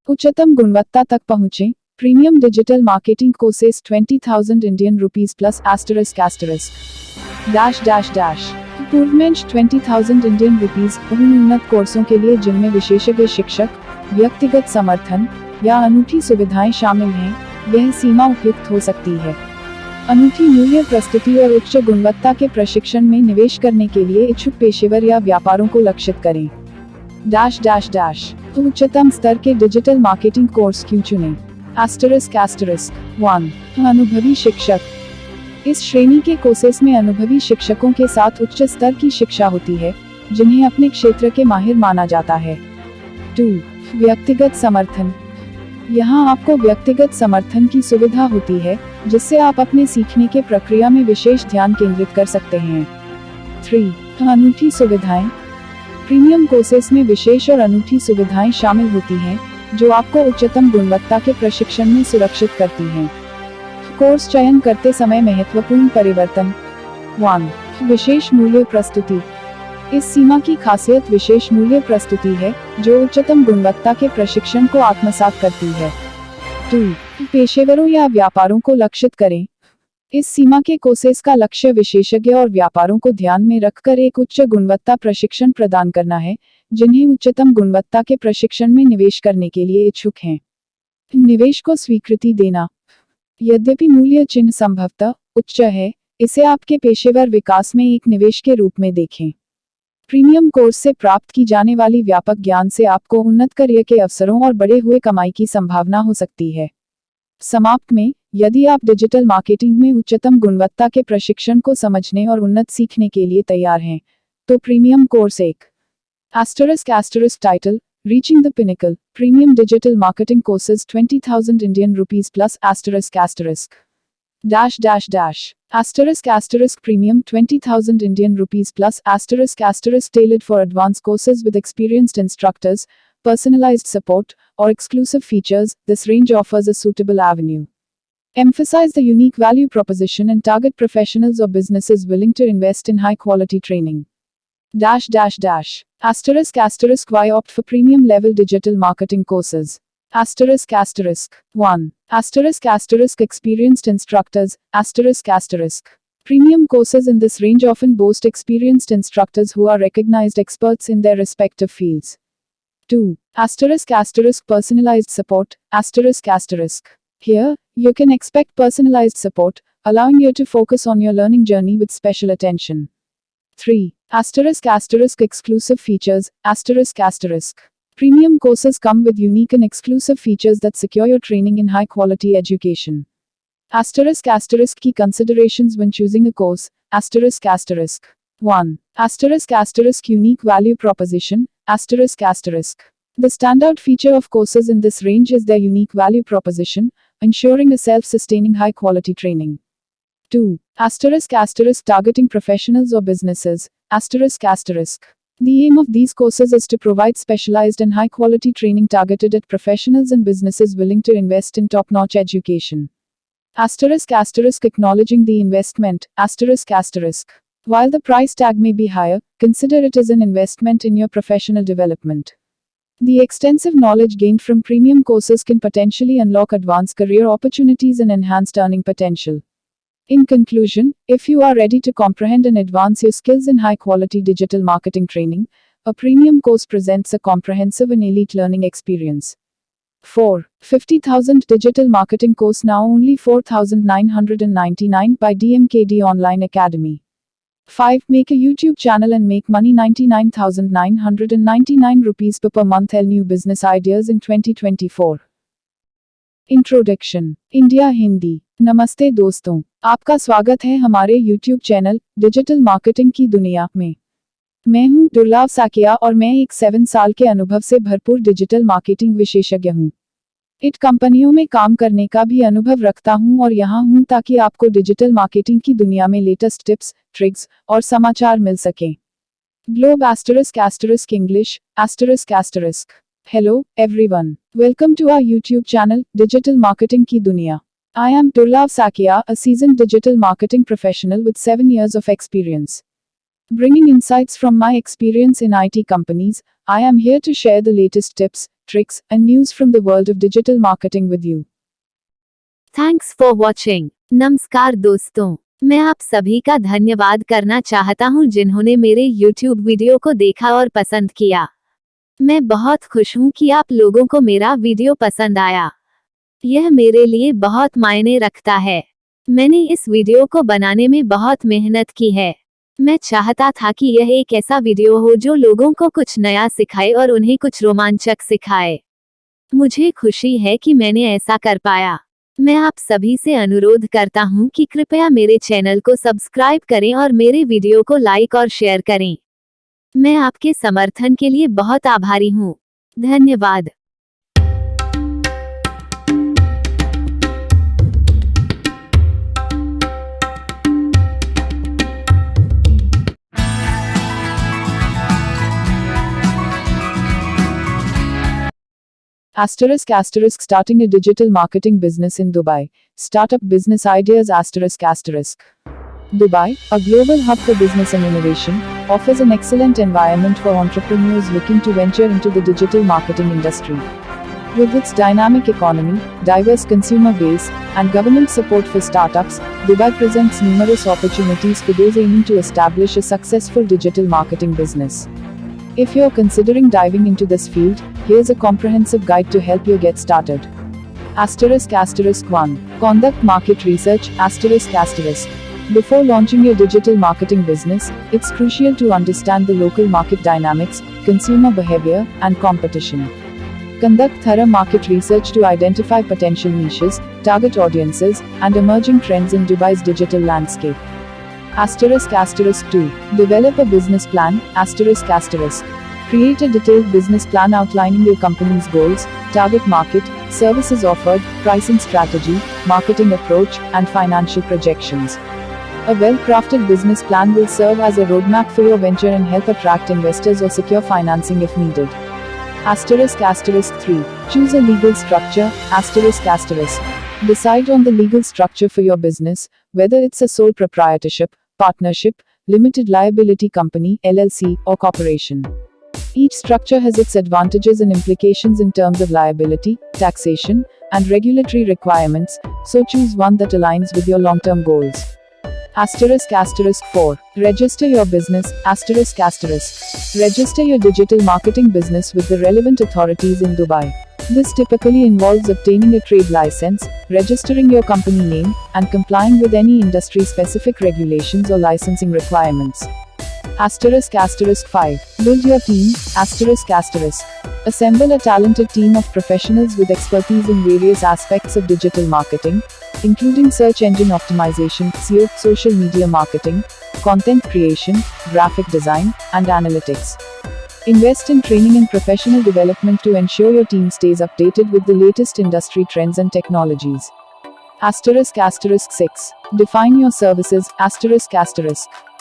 उच्चतम गुणवत्ता तक पहुँचें। Premium digital marketing courses 20,000 Indian rupees plus ****. Tournament 20,000 Indian rupees उन उन्नत कोर्सों के लिए जिनमें विशेषज्ञ शिक्षक, व्यक्तिगत समर्थन या अनूठी सुविधाएं शामिल हैं। यह सीमा उपयुक्त हो सकती है। अनूठी मूल्य प्रस्तुति और उच्च गुणवत्ता के प्रशिक्षण में निवेश करने के लिए इच्छुक पेशेवर या व्यापारों को लक्षित करें। तो उच्चतम स्तर के डिजिटल मार्केटिंग कोर्स क्यों चुनें? ***1 अनुभवी शिक्षक। इस श्रेणी के कोर्सेस में अनुभवी शिक्षकों के साथ उच्च स्तर की शिक्षा होती है, जिन्हें अपने क्षेत्र के माहिर माना जाता है। 2. व्यक्तिगत समर्थन। यहाँ आपको व्यक्तिगत समर्थन की सुविधा होती है, जिससे आप अपने सीखने के प्रक्रिया में विशेष ध्यान केंद्रित कर सकते हैं। 3. अनूठी सुविधाएं। प्रीमियम कोर्सेस में विशेष और अनूठी सुविधाएं शामिल होती हैं, जो आपको उच्चतम गुणवत्ता के प्रशिक्षण में सुरक्षित करती हैं। कोर्स चयन करते समय महत्वपूर्ण परिवर्तन। 1. विशेष मूल्य प्रस्तुति। इस सीमा की खासियत विशेष मूल्य प्रस्तुति है, जो उच्चतम गुणवत्ता के प्रशिक्षण को आत्मसात करती है। 2. पेशेवरों या व्यापारों को लक्षित करें। इस सीमा के कोर्सेस का लक्ष्य विशेषज्ञ और व्यापारों को ध्यान में रखकर एक उच्च गुणवत्ता प्रशिक्षण प्रदान करना है, जिन्हें उच्चतम गुणवत्ता के प्रशिक्षण में निवेश करने के लिए इच्छुक हैं। निवेश को स्वीकृति देना। यद्यपि मूल्य चिन्ह संभवतः उच्च है, इसे आपके पेशेवर विकास में एक निवेश के रूप में देखें। प्रीमियम कोर्स से प्राप्त की जाने वाली व्यापक ज्ञान से आपको उन्नत करियर के अवसरों और बढ़े हुए कमाई की संभावना हो सकती है। समाप्त में, यदि आप डिजिटल मार्केटिंग में उच्चतम गुणवत्ता के प्रशिक्षण को समझने और उन्नत सीखने के लिए तैयार हैं, तो प्रीमियम कोर्स एक title Reaching the Pinnacle Premium Digital Marketing Courses 20,000 Indian Rupees plus ***** Premium 20,000 Indian Rupees plus *** tailored for advanced courses with experienced instructors, personalized support, or exclusive features. This range offers a suitable avenue. Emphasize the unique value proposition and target professionals or businesses willing to invest in high quality training. ***** Why opt for premium level digital marketing courses? ***1 Experienced instructors Premium courses in this range often boast experienced instructors who are recognized experts in their respective fields. 2. Personalized support Here, you can expect personalized support, allowing you to focus on your learning journey with special attention. 3. Exclusive features Premium courses come with unique and exclusive features that secure your training in high quality education. Key considerations when choosing a course. 1. Unique value proposition. The standout feature of courses in this range is their unique value proposition, ensuring a self-sustaining high quality training. 2. Targeting professionals or businesses. The aim of these courses is to provide specialized and high quality training targeted at professionals and businesses willing to invest in top notch education. Acknowledging the investment. While the price tag may be higher, consider it as an investment in your professional development. The extensive knowledge gained from premium courses can potentially unlock advanced career opportunities and enhanced earning potential. In conclusion, if you are ready to comprehend and advance your skills in high-quality digital marketing training, a premium course presents a comprehensive and elite learning experience. 4. 50,000 Digital Marketing Course now only 4,999 by DMKD Online Academy. 5. Make a YouTube channel and make money 99,999 rupees per month. New business ideas in 2024. Introduction India Hindi. नमस्ते दोस्तों, आपका स्वागत है हमारे YouTube channel digital marketing की दुनिया में। मैं हूं दुर्लभ साकिया और मैं एक 7 साल के अनुभव से भरपूर डिजिटल मार्केटिंग विशेषज्ञ हूं। इट कंपनियों में काम करने का भी अनुभव रखता हूं और यहां हूं ताकि आपको डिजिटल मार्केटिंग की दुनिया में लेटेस्ट टिप्स, ट्रिक्स और समाचार मिल सकें। Globe English Hello, everyone. Welcome to our YouTube channel, Digital Marketing Ki Duniya. I am Durlab Sakia, a seasoned digital marketing professional with 7 years of experience. Bringing insights from my experience in IT companies, I am here to share the latest tips, tricks, and news from the world of digital marketing with you. Thanks for watching. नमस्कार दोस्तों, मैं आप सभी का धन्यवाद करना चाहता हूं जिन्होंने मेरे YouTube वीडियो को देखा और पसंद किया। मैं बहुत खुश हूं कि आप लोगों को मेरा वीडियो पसंद आया। यह मेरे लिए बहुत मायने रखता है। मैंने इस वीडियो को बनाने में बहुत मेहनत की है। मैं चाहता था कि यह एक ऐसा वीडियो हो जो लोगों को कुछ नया सिखाए और उन्हें कुछ रोमांचक सिखाए। मुझे खुशी है कि मैंने ऐसा कर पाया। मैं आप सभी से अनुरोध करता हूं कि कृपया मेरे चैनल को सब्सक्राइब करें और मेरे वीडियो को लाइक और शेयर करें। मैं आपके समर्थन के लिए बहुत आभारी हूं। धन्यवाद। *** starting a digital marketing business in Dubai. Startup business ideas ***. Dubai, a global hub for business and innovation, offers an excellent environment for entrepreneurs looking to venture into the digital marketing industry. With its dynamic economy, diverse consumer base, and government support for startups, Dubai presents numerous opportunities for those aiming to establish a successful digital marketing business. If you're considering diving into this field, here's a comprehensive guide to help you get started. ***1. Conduct market research ***. Before launching your digital marketing business, it's crucial to understand the local market dynamics, consumer behavior, and competition. Conduct thorough market research to identify potential niches, target audiences, and emerging trends in Dubai's digital landscape. ***2. Develop a business plan ***. Create a detailed business plan outlining your company's goals, target market, services offered, pricing strategy, marketing approach, and financial projections. A well-crafted business plan will serve as a roadmap for your venture and help attract investors or secure financing if needed. ***3. Choose a legal structure ***. Decide on the legal structure for your business, whether it's a sole proprietorship, partnership, limited liability company (LLC), or corporation. Each structure has its advantages and implications in terms of liability, taxation, and regulatory requirements, so choose one that aligns with your long-term goals. **4. Register your business ***. Register your digital marketing business with the relevant authorities in Dubai. This typically involves obtaining a trade license, registering your company name, and complying with any industry-specific regulations or licensing requirements. **5. Build your team ***. Assemble a talented team of professionals with expertise in various aspects of digital marketing, including search engine optimization, SEO, social media marketing, content creation, graphic design, and analytics. Invest in training and professional development to ensure your team stays updated with the latest industry trends and technologies. **6. Define your services ***.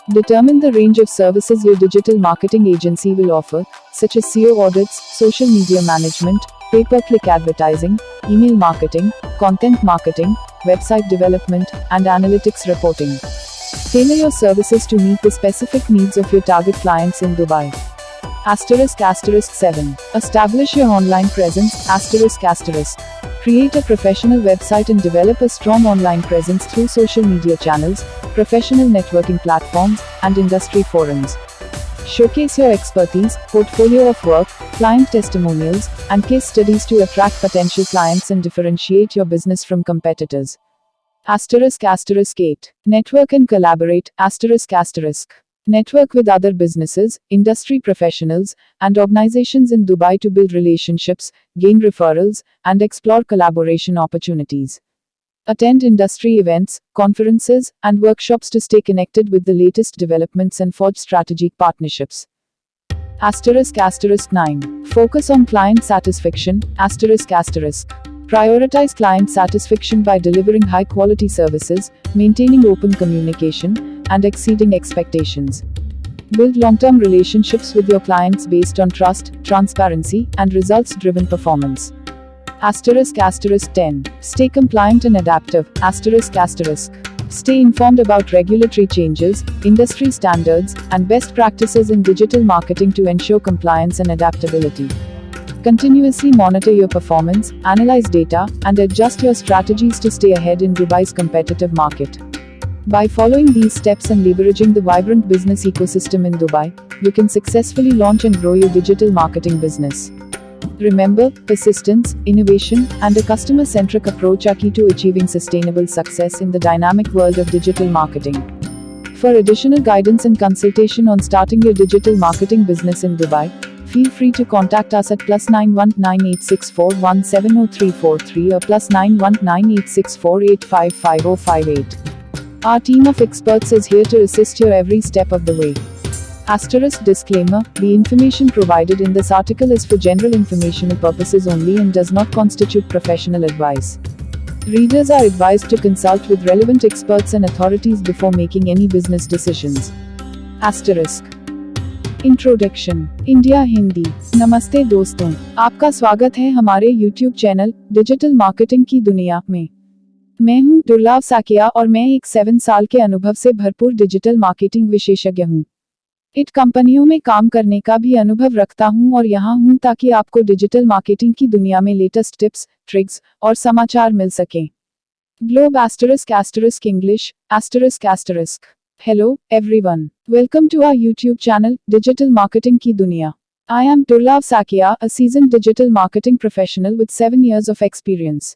Determine the range of services your digital marketing agency will offer, such as SEO audits, social media management, pay-per-click advertising, email marketing, content marketing, website development, and analytics reporting. Tailor your services to meet the specific needs of your target clients in Dubai. **7. Establish your online presence ***. Create a professional website and develop a strong online presence through social media channels, professional networking platforms, and industry forums. Showcase your expertise, portfolio of work, client testimonials, and case studies to attract potential clients and differentiate your business from competitors. **8. Network and collaborate ***. Network with other businesses, industry professionals, and organizations in Dubai to build relationships, gain referrals, and explore collaboration opportunities. Attend industry events, conferences, and workshops to stay connected with the latest developments and forge strategic partnerships. **9. Focus on client satisfaction ***. Prioritize client satisfaction by delivering high-quality services, maintaining open communication, and exceeding expectations. Build long-term relationships with your clients based on trust, transparency, and results-driven performance. *10. Stay compliant and adaptive ***. Stay informed about regulatory changes, industry standards, and best practices in digital marketing to ensure compliance and adaptability. Continuously monitor your performance, analyze data, and adjust your strategies to stay ahead in Dubai's competitive market. By following these steps and leveraging the vibrant business ecosystem in Dubai, you can successfully launch and grow your digital marketing business. Remember, persistence, innovation, and a customer-centric approach are key to achieving sustainable success in the dynamic world of digital marketing. For additional guidance and consultation on starting your digital marketing business in Dubai, feel free to contact us at +91 9864170343 or +91 9864855058. Our team of experts is here to assist you every step of the way. Asterisk disclaimer: the information provided in this article is for general informational purposes only and does not constitute professional advice. Readers are advised to consult with relevant experts and authorities before making any business decisions. Asterisk introduction India Hindi. नमस्ते दोस्तों, आपका स्वागत है हमारे YouTube channel digital marketing की दुनिया में। मैं हूं दुर्लभ साकिया और मैं एक 7 साल के अनुभव से भरपूर डिजिटल मार्केटिंग विशेषज्ञ हूं। इट कंपनियों में काम करने का भी अनुभव रखता हूं और यहां हूं ताकि आपको डिजिटल मार्केटिंग की दुनिया में लेटेस्ट टिप्स, ट्रिक्स और समाचार मिल सकें। Globe *** English ***. Hello, everyone. Welcome to our YouTube channel, Digital Marketing Ki Duniya. I am Durlab Sakia, a seasoned digital marketing professional with 7 years of experience.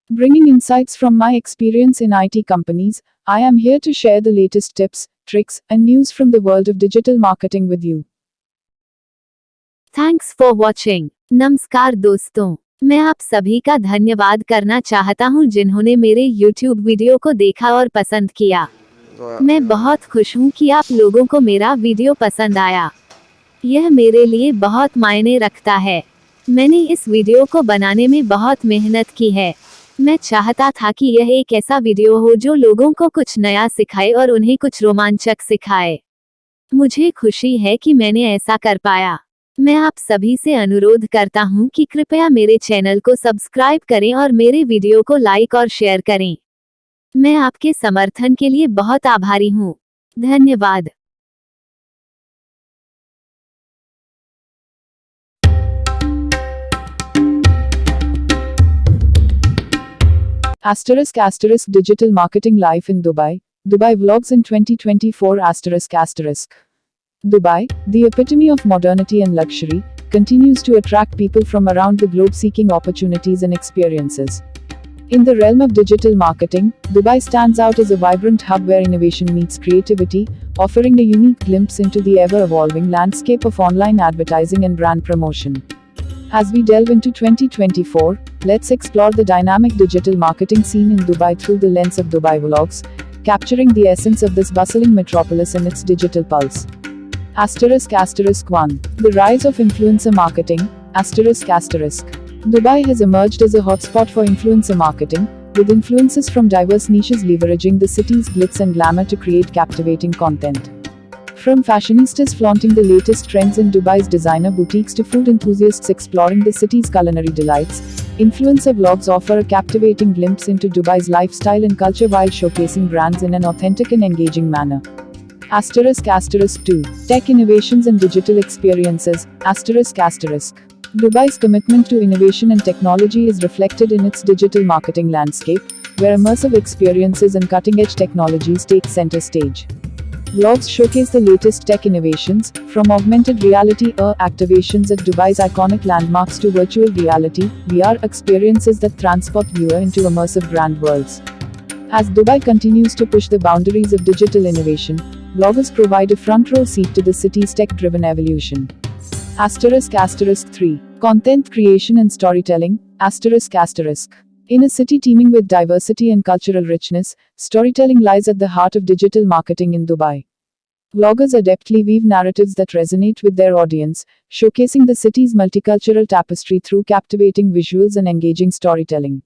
Bringing insights from my experience in IT companies, I am here to share the latest tips, tricks, and news from the world of digital marketing with you. Thanks for watching. नमस्कार दोस्तों, मैं आप सभी का धन्यवाद करना चाहता हूं जिन्होंने मेरे YouTube वीडियो को देखा और पसंद किया। मैं बहुत खुश हूं कि आप लोगों को मेरा वीडियो पसंद आया। यह मेरे लिए बहुत मायने रखता है। मैंने इस वीडियो को बनाने में बहुत मेहनत की है। मैं चाहता था कि यह एक ऐसा वीडियो हो जो लोगों को कुछ नया सिखाए और उन्हें कुछ रोमांचक सिखाए। मुझे खुशी है कि मैंने ऐसा कर पाया। मैं आप सभी से अनुरोध करता हूं कि कृपया मेरे चैनल को सब्सक्राइब करें और मेरे वीडियो को लाइक और शेयर करें। मैं आपके समर्थन के लिए बहुत आभारी हूं। धन्यवाद। *** Digital Marketing Life in Dubai, Dubai Vlogs in 2024 ***. Dubai, the epitome of modernity and luxury, continues to attract people from around the globe seeking opportunities and experiences. In the realm of digital marketing, Dubai stands out as a vibrant hub where innovation meets creativity, offering a unique glimpse into the ever-evolving landscape of online advertising and brand promotion. As we delve into 2024, let's explore the dynamic digital marketing scene in Dubai through the lens of Dubai Vlogs, capturing the essence of this bustling metropolis and its digital pulse. ***1. The rise of influencer marketing. Dubai has emerged as a hotspot for influencer marketing, with influencers from diverse niches leveraging the city's glitz and glamour to create captivating content. From fashionistas flaunting the latest trends in Dubai's designer boutiques to food enthusiasts exploring the city's culinary delights, influencer vlogs offer a captivating glimpse into Dubai's lifestyle and culture while showcasing brands in an authentic and engaging manner. ***2. Tech innovations and digital experiences. Dubai's commitment to innovation and technology is reflected in its digital marketing landscape, where immersive experiences and cutting-edge technologies take center stage. Vlogs showcase the latest tech innovations, from augmented reality AR activations at Dubai's iconic landmarks to virtual reality VR experiences that transport viewer into immersive brand worlds. As Dubai continues to push the boundaries of digital innovation, vloggers provide a front-row seat to the city's tech-driven evolution. ***3. Content creation and storytelling. In a city teeming with diversity and cultural richness, storytelling lies at the heart of digital marketing in Dubai. Vloggers adeptly weave narratives that resonate with their audience, showcasing the city's multicultural tapestry through captivating visuals and engaging storytelling.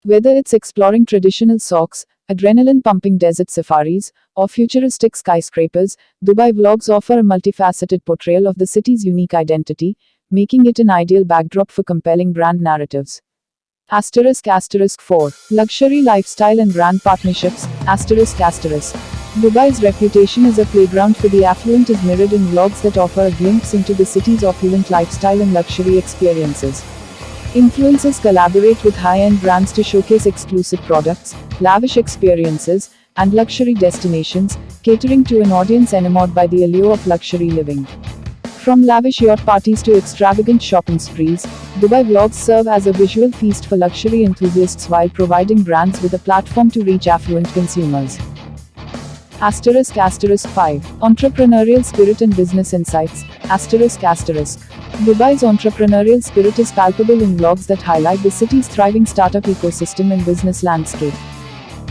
Whether it's exploring traditional souks, adrenaline-pumping desert safaris, or futuristic skyscrapers, Dubai Vlogs offer a multifaceted portrayal of the city's unique identity, making it an ideal backdrop for compelling brand narratives. ***4. Luxury lifestyle and brand partnerships. Dubai's reputation as a playground for the affluent is mirrored in vlogs that offer a glimpse into the city's opulent lifestyle and luxury experiences. Influencers collaborate with high-end brands to showcase exclusive products, lavish experiences, and luxury destinations, catering to an audience enamored by the allure of luxury living. From lavish yacht parties to extravagant shopping sprees, Dubai vlogs serve as a visual feast for luxury enthusiasts while providing brands with a platform to reach affluent consumers. ***5 Entrepreneurial Spirit and Business Insights ***. Dubai's entrepreneurial spirit is palpable in vlogs that highlight the city's thriving startup ecosystem and business landscape.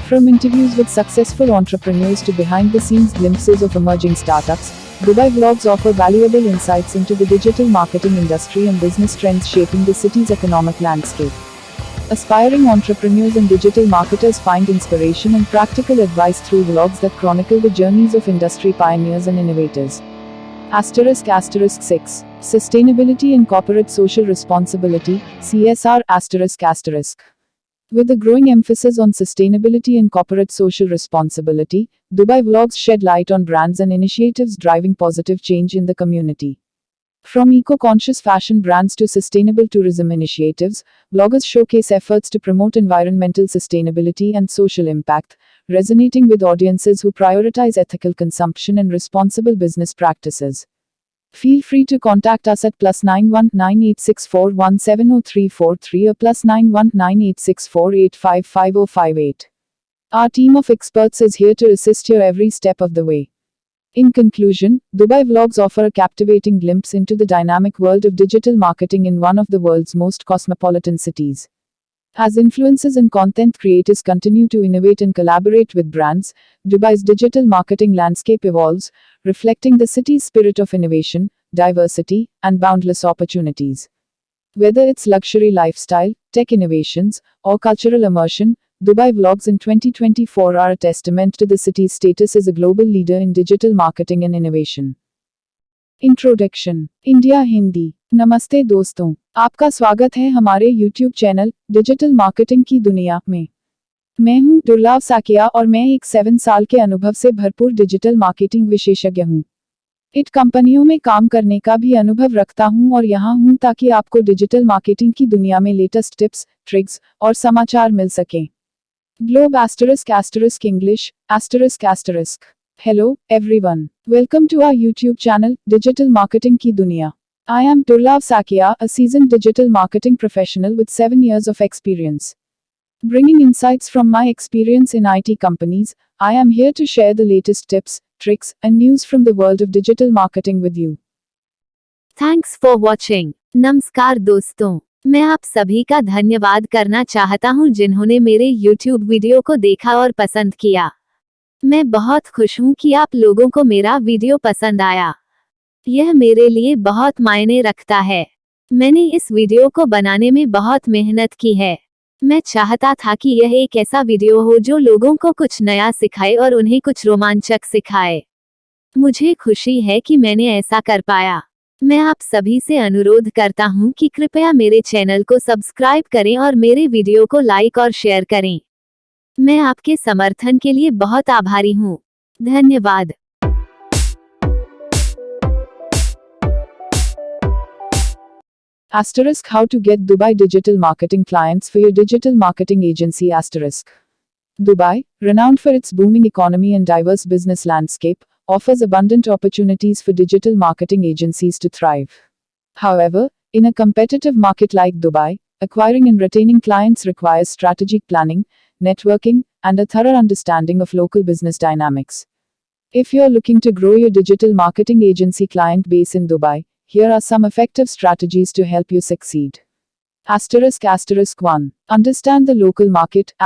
From interviews with successful entrepreneurs to behind-the-scenes glimpses of emerging startups, Dubai vlogs offer valuable insights into the digital marketing industry and business trends shaping the city's economic landscape. Aspiring entrepreneurs and digital marketers find inspiration and practical advice through vlogs that chronicle the journeys of industry pioneers and innovators. **6 Sustainability and Corporate Social Responsibility (CSR***). With a growing emphasis on sustainability and corporate social responsibility, Dubai vlogs shed light on brands and initiatives driving positive change in the community. From eco-conscious fashion brands to sustainable tourism initiatives, vloggers showcase efforts to promote environmental sustainability and social impact, resonating with audiences who prioritize ethical consumption and responsible business practices. Feel free to contact us at +91 9864170343 or +91 9864855058. Our team of experts is here to assist you every step of the way. In conclusion, Dubai vlogs offer a captivating glimpse into the dynamic world of digital marketing in one of the world's most cosmopolitan cities. As influencers and content creators continue to innovate and collaborate with brands, Dubai's digital marketing landscape evolves, reflecting the city's spirit of innovation, diversity, and boundless opportunities. Whether it's luxury lifestyle, tech innovations, or cultural immersion, Dubai vlogs in 2024 are a testament to the city's status as a global leader in digital marketing and innovation. Introduction India Hindi. नमस्ते दोस्तों, आपका स्वागत है हमारे YouTube channel digital marketing की दुनिया में। मैं हूं दुर्लभ साकिया और मैं एक 7 साल के अनुभव से भरपूर डिजिटल मार्केटिंग विशेषज्ञ हूं। इट कंपनियों में काम करने का भी अनुभव रखता हूं और यहां हूं ताकि आपको डिजिटल मार्केटिंग की दुनिया में लेटेस्ट टिप्स, ट्रिक्स और समाचार मिल सकें। Globe *** English ***. Hello, everyone. Welcome to our YouTube channel, Digital Marketing Ki Duniya. I am Durlab Sakia, a seasoned digital marketing professional with 7 years of experience. Bringing insights from my experience in IT companies, I am here to share the latest tips, tricks, and news from the world of digital marketing with you. Thanks for watching. नमस्कार दोस्तों, मैं आप सभी का धन्यवाद करना चाहता हूं जिन्होंने मेरे YouTube वीडियो को देखा और पसंद किया। मैं बहुत खुश हूं कि आप लोगों को मेरा वीडियो पसंद आया। यह मेरे लिए बहुत मायने रखता है। मैंने इस वीडियो को बनाने में बहुत मेहनत की है। मैं चाहता था कि यह एक ऐसा वीडियो हो जो लोगों को कुछ नया सिखाए और उन्हें कुछ रोमांचक सिखाए। मुझे खुशी है कि मैंने ऐसा कर पाया। मैं आप सभी से अनुरोध करता हूं कि कृपया मेरे चैनल को सब्सक्राइब करें और मेरे वीडियो को लाइक और शेयर करें। मैं आपके समर्थन के लिए बहुत आभारी हूं। धन्यवाद। * How to get Dubai digital marketing clients for your digital marketing agency *. Dubai, renowned for its booming economy and diverse business landscape, offers abundant opportunities for digital marketing agencies to thrive. However, in a competitive market like Dubai, acquiring and retaining clients requires strategic planning, networking, and a thorough understanding of local business dynamics. If you're looking to grow your digital marketing agency client base in Dubai, here are some effective strategies to help you succeed. **1. Understand the local market ***.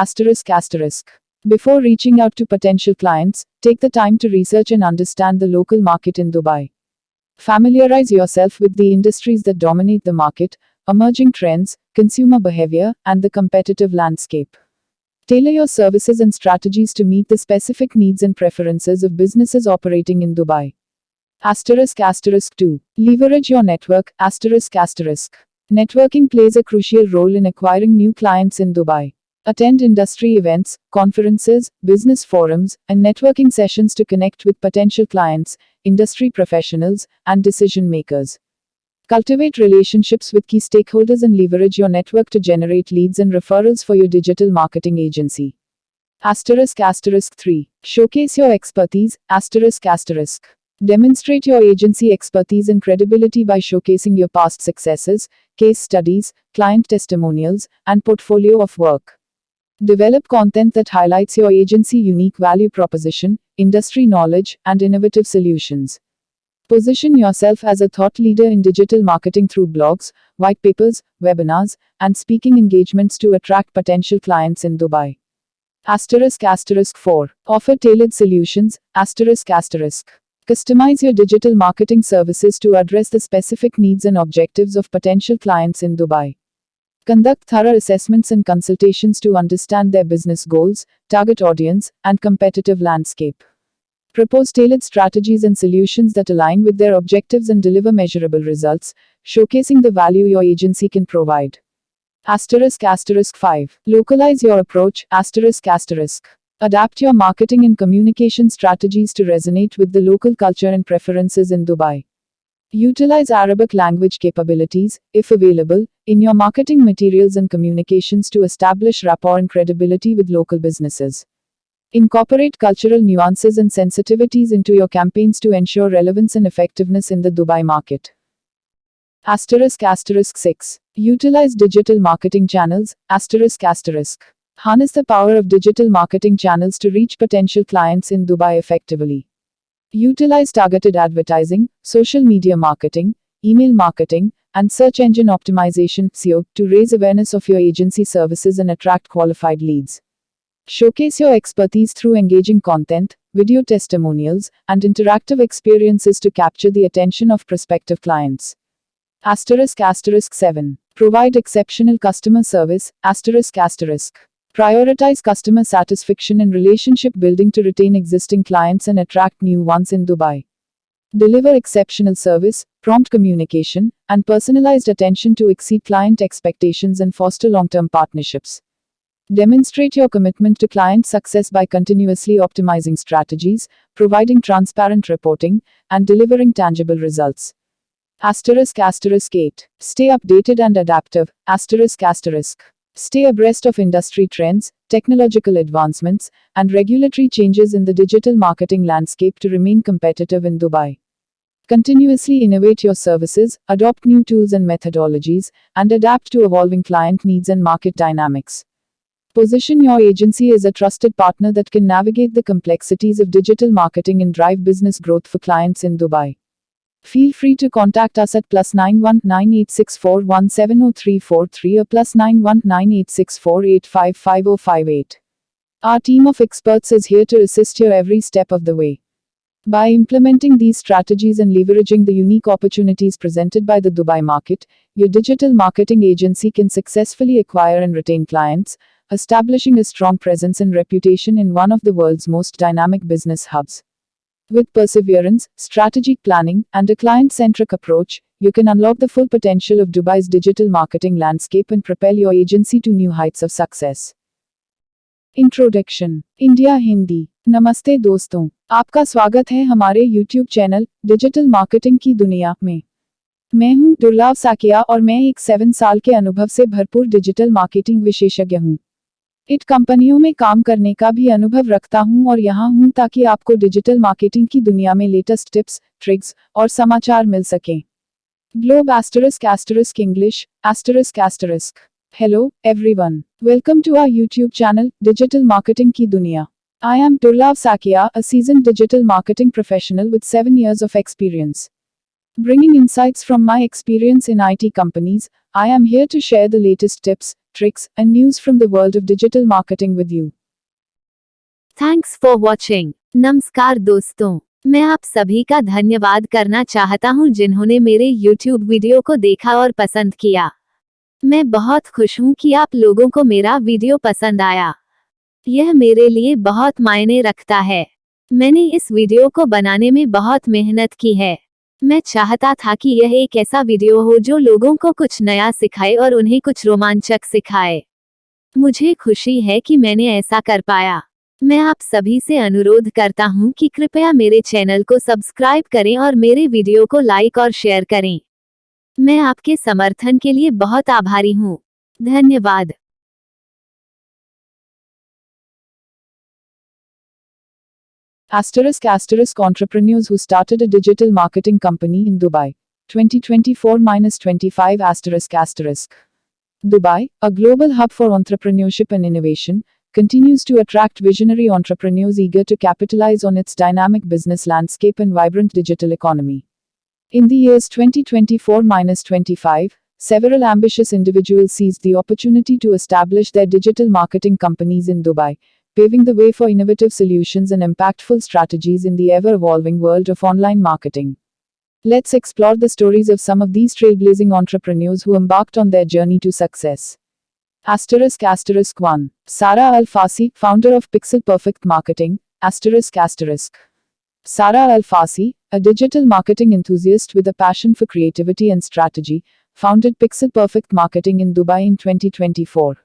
Before reaching out to potential clients, take the time to research and understand the local market in Dubai. Familiarize yourself with the industries that dominate the market, emerging trends, consumer behavior, and the competitive landscape. Tailor your services and strategies to meet the specific needs and preferences of businesses operating in Dubai. **2. Leverage your network ***. Networking plays a crucial role in acquiring new clients in Dubai. Attend industry events, conferences, business forums, and networking sessions to connect with potential clients, industry professionals, and decision makers. Cultivate relationships with key stakeholders and leverage your network to generate leads and referrals for your digital marketing agency. Asterisk 3. Showcase your expertise. Asterisk. Demonstrate your agency expertise and credibility by showcasing your past successes, case studies, client testimonials, and portfolio of work. Develop content that highlights your agency's unique value proposition, industry knowledge, and innovative solutions. Position yourself as a thought leader in digital marketing through blogs, white papers, webinars, and speaking engagements to attract potential clients in Dubai. Asterisk 4. Offer tailored solutions. Customize your digital marketing services to address the specific needs and objectives of potential clients in Dubai. Conduct thorough assessments and consultations to understand their business goals, target audience, and competitive landscape. Propose tailored strategies and solutions that align with their objectives and deliver measurable results, showcasing the value your agency can provide. Asterisk 5. Localize your approach. Adapt your marketing and communication strategies to resonate with the local culture and preferences in Dubai. Utilize Arabic language capabilities, if available, in your marketing materials and communications to establish rapport and credibility with local businesses. Incorporate cultural nuances and sensitivities into your campaigns to ensure relevance and effectiveness in the Dubai market. Asterisk 6. Utilize digital marketing channels. Harness the power of digital marketing channels to reach potential clients in Dubai effectively. Utilize targeted advertising, social media marketing, email marketing, and search engine optimization (SEO) to raise awareness of your agency services and attract qualified leads. Showcase your expertise through engaging content, video testimonials, and interactive experiences to capture the attention of prospective clients. Asterisk 7. Provide exceptional customer service. Prioritize customer satisfaction and relationship building to retain existing clients and attract new ones in Dubai. Deliver exceptional service, prompt communication, and personalized attention to exceed client expectations and foster long-term partnerships. Demonstrate your commitment to client success by continuously optimizing strategies, providing transparent reporting, and delivering tangible results. Asterisk 8. Stay updated and adaptive. Stay abreast of industry trends, technological advancements, and regulatory changes in the digital marketing landscape to remain competitive in Dubai. Continuously innovate your services, adopt new tools and methodologies, and adapt to evolving client needs and market dynamics. Position your agency as a trusted partner that can navigate the complexities of digital marketing and drive business growth for clients in Dubai. Feel free to contact us at +91 9864170343 or +91 9864855058. Our team of experts is here to assist you every step of the way. By implementing these strategies and leveraging the unique opportunities presented by the Dubai market, your digital marketing agency can successfully acquire and retain clients, establishing a strong presence and reputation in one of the world's most dynamic business hubs. With perseverance, strategic planning, and a client-centric approach, you can unlock the full potential of Dubai's digital marketing landscape and propel your agency to new heights of success. Introduction India Hindi. नमस्ते दोस्तों, आपका स्वागत है हमारे YouTube channel digital marketing की दुनिया में। मैं हूं दुर्लभ साकिया और मैं एक 7 साल के अनुभव से भरपूर डिजिटल मार्केटिंग विशेषज्ञ हूं। इट कंपनियों में काम करने का भी अनुभव रखता हूं और यहां हूं ताकि आपको डिजिटल मार्केटिंग की दुनिया में लेटेस्ट टिप्स, ट्रिक्स और समाचार मिल सकें। Globe *** English ***. Hello, everyone. Welcome to our YouTube channel, Digital Marketing Ki Duniya. I am Durlab Sakia, a seasoned digital marketing professional with 7 years of experience. Bringing insights from my experience in IT companies, I am here to share the latest tips, tricks, and news from the world of digital marketing with you. Thanks for watching. नमस्कार दोस्तों, मैं आप सभी का धन्यवाद करना चाहता हूं जिन्होंने मेरे YouTube वीडियो को देखा और पसंद किया। मैं बहुत खुश हूं कि आप लोगों को मेरा वीडियो पसंद आया। यह मेरे लिए बहुत मायने रखता है। मैंने इस वीडियो को बनाने में बहुत मेहनत की है। मैं चाहता था कि यह एक ऐसा वीडियो हो जो लोगों को कुछ नया सिखाए और उन्हें कुछ रोमांचक सिखाए। मुझे खुशी है कि मैंने ऐसा कर पाया। मैं आप सभी से अनुरोध करता हूँ कि कृपया मेरे चैनल को सब्सक्राइब करें और मेरे वीडियो को लाइक और शेयर करें। मैं आपके समर्थन के लिए बहुत आभारी हूँ। धन्यवाद। Asterisk entrepreneurs who started a digital marketing company in Dubai. 2024-25 asterisk. Dubai, a global hub for entrepreneurship and innovation, continues to attract visionary entrepreneurs eager to capitalize on its dynamic business landscape and vibrant digital economy. In the years 2024-25, several ambitious individuals seized the opportunity to establish their digital marketing companies in Dubai, paving the way for innovative solutions and impactful strategies in the ever-evolving world of online marketing. Let's explore the stories of some of these trailblazing entrepreneurs who embarked on their journey to success. Asterisk 1. Sara Al-Fasi, founder of Pixel Perfect Marketing. Sara Al-Fasi, a digital marketing enthusiast with a passion for creativity and strategy, founded Pixel Perfect Marketing in Dubai in 2024.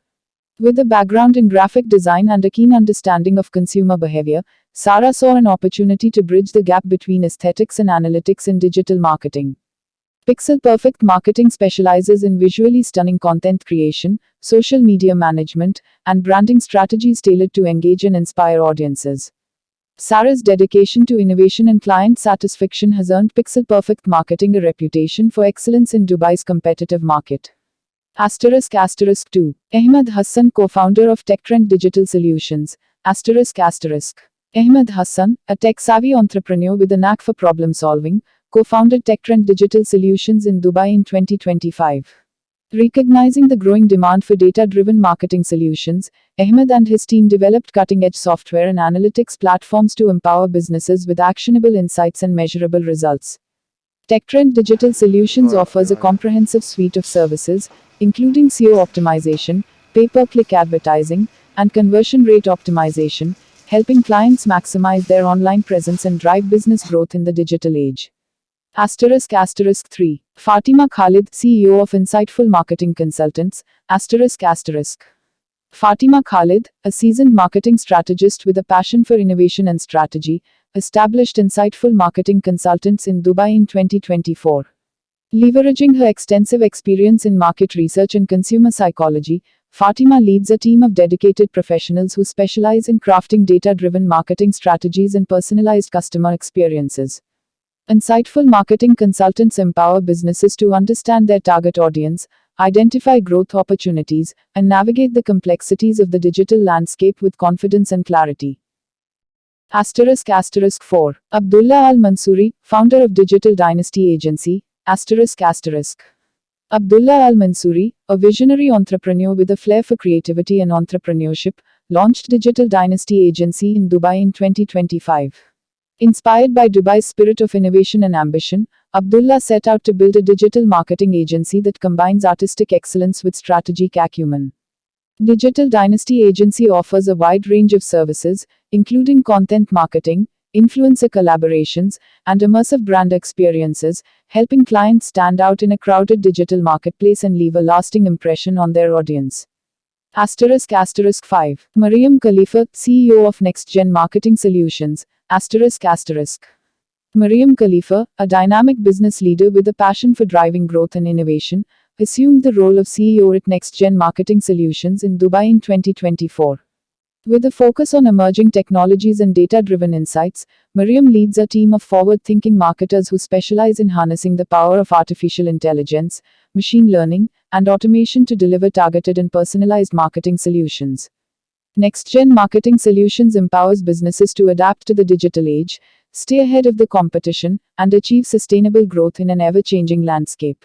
With a background in graphic design and a keen understanding of consumer behavior, Sara saw an opportunity to bridge the gap between aesthetics and analytics in digital marketing. Pixel Perfect Marketing specializes in visually stunning content creation, social media management, and branding strategies tailored to engage and inspire audiences. Sara's dedication to innovation and client satisfaction has earned Pixel Perfect Marketing a reputation for excellence in Dubai's competitive market. Asterisk 2. Ahmed Hassan, co-founder of TechTrend Digital Solutions. Ahmed Hassan, a tech-savvy entrepreneur with a knack for problem-solving, co-founded TechTrend Digital Solutions in Dubai in 2025. Recognizing the growing demand for data-driven marketing solutions, Ahmed and his team developed cutting-edge software and analytics platforms to empower businesses with actionable insights and measurable results. TechTrend Digital Solutions offers a comprehensive suite of services, including SEO optimization, pay-per-click advertising, and conversion rate optimization, helping clients maximize their online presence and drive business growth in the digital age. Asterisk 3. Fatima Khalid, CEO of Insightful Marketing Consultants. Fatima Khalid, a seasoned marketing strategist with a passion for innovation and strategy, established Insightful Marketing Consultants in Dubai in 2024. Leveraging her extensive experience in market research and consumer psychology, Fatima leads a team of dedicated professionals who specialize in crafting data-driven marketing strategies and personalized customer experiences. Insightful marketing consultants empower businesses to understand their target audience, identify growth opportunities, and navigate the complexities of the digital landscape with confidence and clarity. Asterisk 4. Abdullah Al-Mansouri, founder of Digital Dynasty Agency. Abdullah Al-Mansouri, a visionary entrepreneur with a flair for creativity and entrepreneurship, launched Digital Dynasty Agency in Dubai in 2025. Inspired by Dubai's spirit of innovation and ambition, Abdullah set out to build a digital marketing agency that combines artistic excellence with strategic acumen. Digital Dynasty Agency offers a wide range of services, including content marketing, influencer collaborations, and immersive brand experiences, helping clients stand out in a crowded digital marketplace and leave a lasting impression on their audience. Asterisk 5. Mariam Khalifa, CEO of NextGen Marketing Solutions. Mariam Khalifa, a dynamic business leader with a passion for driving growth and innovation, assumed the role of CEO at NextGen Marketing Solutions in Dubai in 2024. With a focus on emerging technologies and data-driven insights, Mariam leads a team of forward-thinking marketers who specialize in harnessing the power of artificial intelligence, machine learning, and automation to deliver targeted and personalized marketing solutions. NextGen Marketing Solutions empowers businesses to adapt to the digital age, stay ahead of the competition, and achieve sustainable growth in an ever-changing landscape.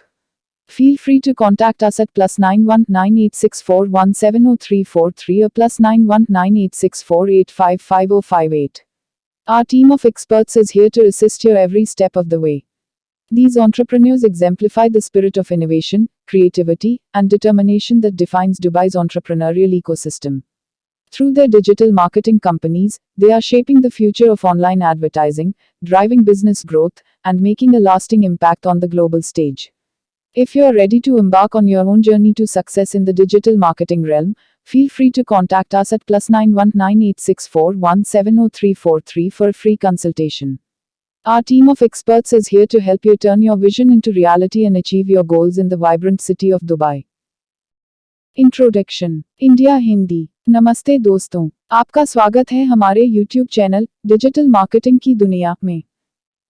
Feel free to contact us at +91 9864170343 or +91 9864855058. Our team of experts is here to assist you every step of the way. These entrepreneurs exemplify the spirit of innovation, creativity, and determination that defines Dubai's entrepreneurial ecosystem. Through their digital marketing companies, they are shaping the future of online advertising, driving business growth, and making a lasting impact on the global stage. If you are ready to embark on your own journey to success in the digital marketing realm, feel free to contact us at +919864170343 for a free consultation. Our team of experts is here to help you turn your vision into reality and achieve your goals in the vibrant city of Dubai. Introduction India Hindi. नमस्ते दोस्तों, आपका स्वागत है हमारे YouTube channel digital marketing की दुनिया में।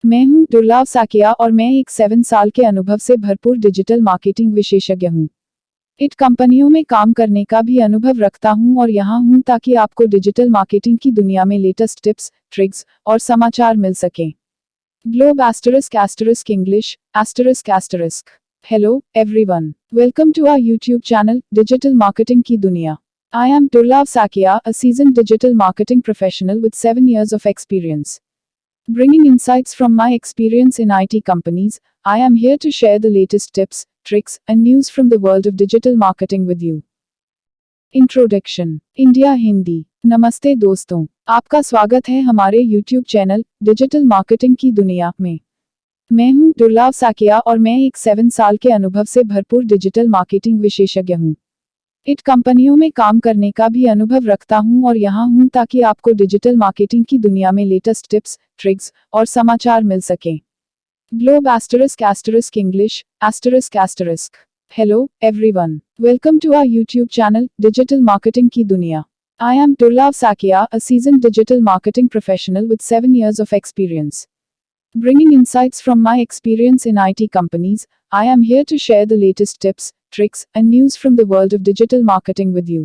मैं हूं दुर्लभ साकिया और मैं एक 7 साल के अनुभव से भरपूर डिजिटल मार्केटिंग विशेषज्ञ हूं। इट कंपनियों में काम करने का भी अनुभव रखता हूं और यहां हूं ताकि आपको डिजिटल मार्केटिंग की दुनिया में लेटेस्ट टिप्स, ट्रिक्स और समाचार मिल सकें। Globe *** English ***. Hello, everyone. Welcome to our YouTube channel, Digital Marketing Ki Duniya. I am Durlab Sakia, a seasoned digital marketing professional with 7 years of experience. Bringing insights from my experience in IT companies, I am here to share the latest tips, tricks, and news from the world of digital marketing with you. Introduction India Hindi. नमस्ते दोस्तों, आपका स्वागत है हमारे YouTube channel digital marketing की दुनिया में। मैं हूं दुर्लभ साकिया और मैं एक 7 साल के अनुभव से भरपूर डिजिटल मार्केटिंग विशेषज्ञ हूं। इट कंपनियों में काम करने का भी अनुभव रखता हूं और यहां हूं ताकि आपको डिजिटल मार्केटिंग की दुनिया में लेटेस्ट टिप्स, ट्रिक्स और समाचार मिल सकें। Globe *** English ***. Hello, everyone. Welcome to our YouTube channel, Digital Marketing Ki Duniya. I am Durlab Sakia, a seasoned digital marketing professional with 7 years of experience. Bringing insights from my experience in IT companies, I am here to share the latest tips, tricks, and news from the world of digital marketing with you.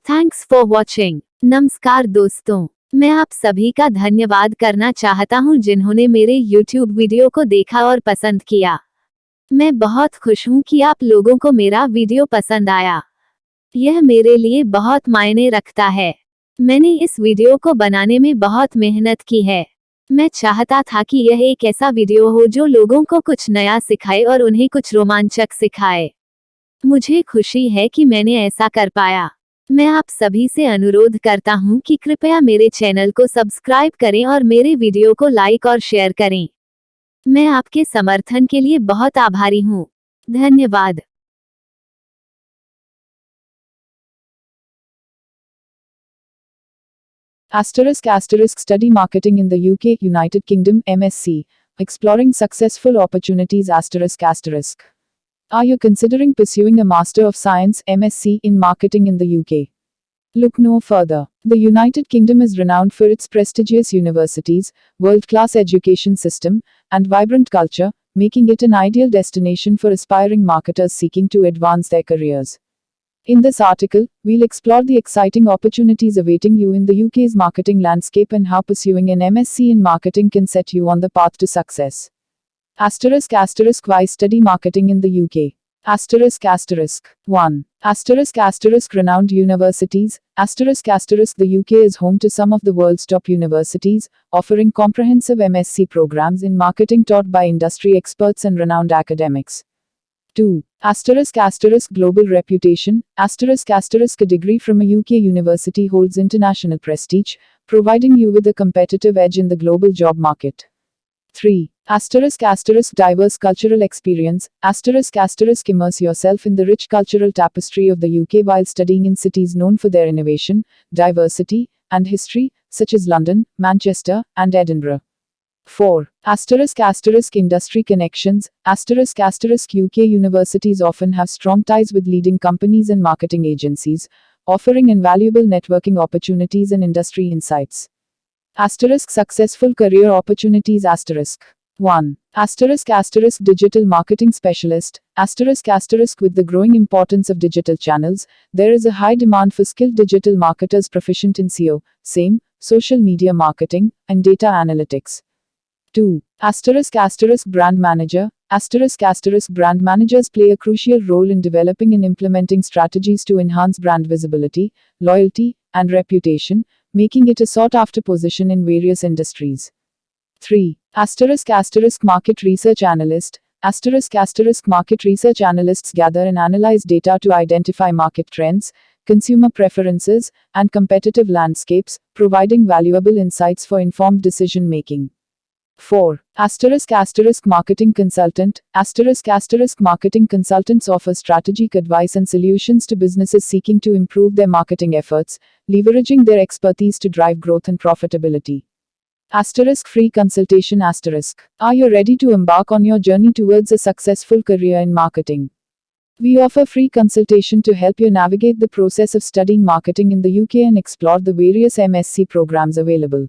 Thanks for watching. नमस्कार दोस्तों, मैं आप सभी का धन्यवाद करना चाहता हूं जिन्होंने मेरे YouTube वीडियो को देखा और पसंद किया। मैं बहुत खुश हूं कि आप लोगों को मेरा वीडियो पसंद आया। यह मेरे लिए बहुत मायने रखता है। मैंने इस वीडियो को बनाने में बहुत मेहनत की है। मैं चाहता था कि यह एक ऐसा वीडियो हो जो लोगों को कुछ नया सिखाए और उन्हें कुछ रोमांचक सिखाए। मुझे खुशी है कि मैंने ऐसा कर पाया। मैं आप सभी से अनुरोध करता हूं कि कृपया मेरे चैनल को सब्सक्राइब करें और मेरे वीडियो को लाइक और शेयर करें। मैं आपके समर्थन के लिए बहुत आभारी हूं। धन्यवाद। *** Study Marketing in the UK, United Kingdom, MSc. Exploring successful opportunities ***. Are you considering pursuing a Master of Science, MSc, in marketing in the UK? Look no further. The United Kingdom is renowned for its prestigious universities, world-class education system, and vibrant culture, making it an ideal destination for aspiring marketers seeking to advance their careers. In this article, we'll explore the exciting opportunities awaiting you in the UK's marketing landscape and how pursuing an MSc in marketing can set you on the path to success. *** Why study marketing in the UK? *** 1. *** Renowned universities. *** The UK is home to some of the world's top universities, offering comprehensive MSc programs in marketing taught by industry experts and renowned academics. 2. *** Global reputation. *** A degree from a UK university holds international prestige, providing you with a competitive edge in the global job market. 3. *** Diverse cultural experience. *** Immerse yourself in the rich cultural tapestry of the UK while studying in cities known for their innovation, diversity, and history, such as London, Manchester, and Edinburgh. 4. *** Industry connections. *** UK universities often have strong ties with leading companies and marketing agencies, offering invaluable networking opportunities and industry insights. * Successful career opportunities. 1. *** Digital marketing specialist. *** With the growing importance of digital channels, there is a high demand for skilled digital marketers proficient in SEO, SEM, social media marketing, and data analytics. 2. *** Brand manager. *** Brand managers play a crucial role in developing and implementing strategies to enhance brand visibility, loyalty, and reputation, making it a sought-after position in various industries. 3. *** Market research analyst. *** Market research analysts gather and analyze data to identify market trends, consumer preferences, and competitive landscapes, providing valuable insights for informed decision making. 4. Asterisk marketing consultant. Asterisk marketing consultants offer strategic advice and solutions to businesses seeking to improve their marketing efforts, leveraging their expertise to drive growth and profitability. Asterisk free consultation. Asterisk. Are you ready to embark on your journey towards a successful career in marketing? We offer free consultation to help you navigate the process of studying marketing in the UK and explore the various MSc programs available.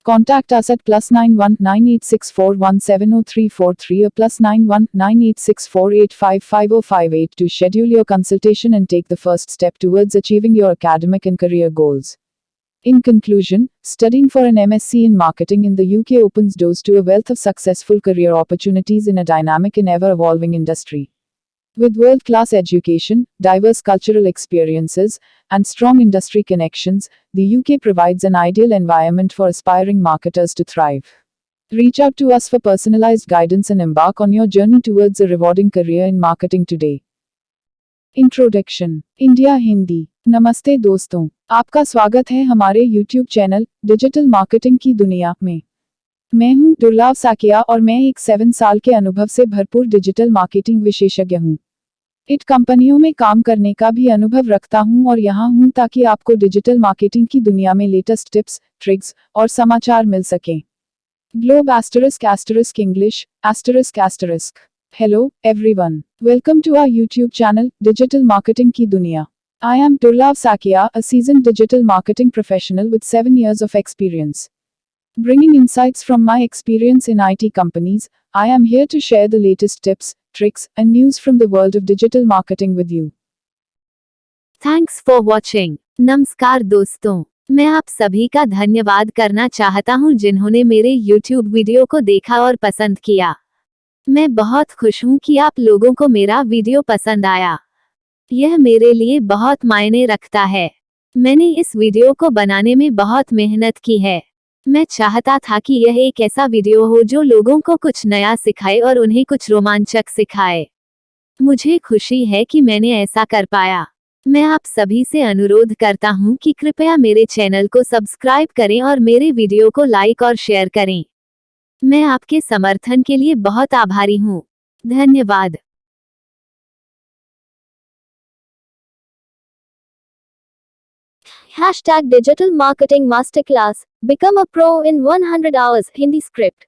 Contact us at +91 9864170343 or +91 9864855058 to schedule your consultation and take the first step towards achieving your academic and career goals. In conclusion, studying for an MSc in marketing in the UK opens doors to a wealth of successful career opportunities in a dynamic and ever-evolving industry. With world-class education, diverse cultural experiences, and strong industry connections, the UK provides an ideal environment for aspiring marketers to thrive. Reach out to us for personalized guidance and embark on your journey towards a rewarding career in marketing today. Introduction India Hindi. नमस्ते दोस्तों, आपका स्वागत है हमारे YouTube channel digital marketing की दुनिया में। मैं हूं दुर्लभ साकिया और मैं एक 7 साल के अनुभव से भरपूर डिजिटल मार्केटिंग विशेषज्ञ हूं। इट कंपनियों में काम करने का भी अनुभव रखता हूं और यहां हूं ताकि आपको डिजिटल मार्केटिंग की दुनिया में लेटेस्ट टिप्स, ट्रिक्स और समाचार मिल सकें। Globe ** English ***. Hello everyone, welcome to our YouTube channel digital marketing की दुनिया। I am Durlabh Saikia, a seasoned digital marketing professional with 7 years of experience. Bringing insights from my experience in IT companies, I am here to share the latest tips, tricks, and news from the world of digital marketing with you. Thanks for watching. नमस्कार दोस्तों, मैं आप सभी का धन्यवाद करना चाहता हूं जिन्होंने मेरे YouTube वीडियो को देखा और पसंद किया। मैं बहुत खुश हूं कि आप लोगों को मेरा वीडियो पसंद आया। यह मेरे लिए बहुत मायने रखता है। मैंने इस वीडियो को बनाने में बहुत मेहनत की है। मैं चाहता था कि यह एक ऐसा वीडियो हो जो लोगों को कुछ नया सिखाए और उन्हें कुछ रोमांचक सिखाए। मुझे खुशी है कि मैंने ऐसा कर पाया। मैं आप सभी से अनुरोध करता हूं कि कृपया मेरे चैनल को सब्सक्राइब करें और मेरे वीडियो को लाइक और शेयर करें। मैं आपके समर्थन के लिए बहुत आभारी हूं। धन्यवाद। #Digital Marketing Masterclass. Become a pro in 100 hours. Hindi script.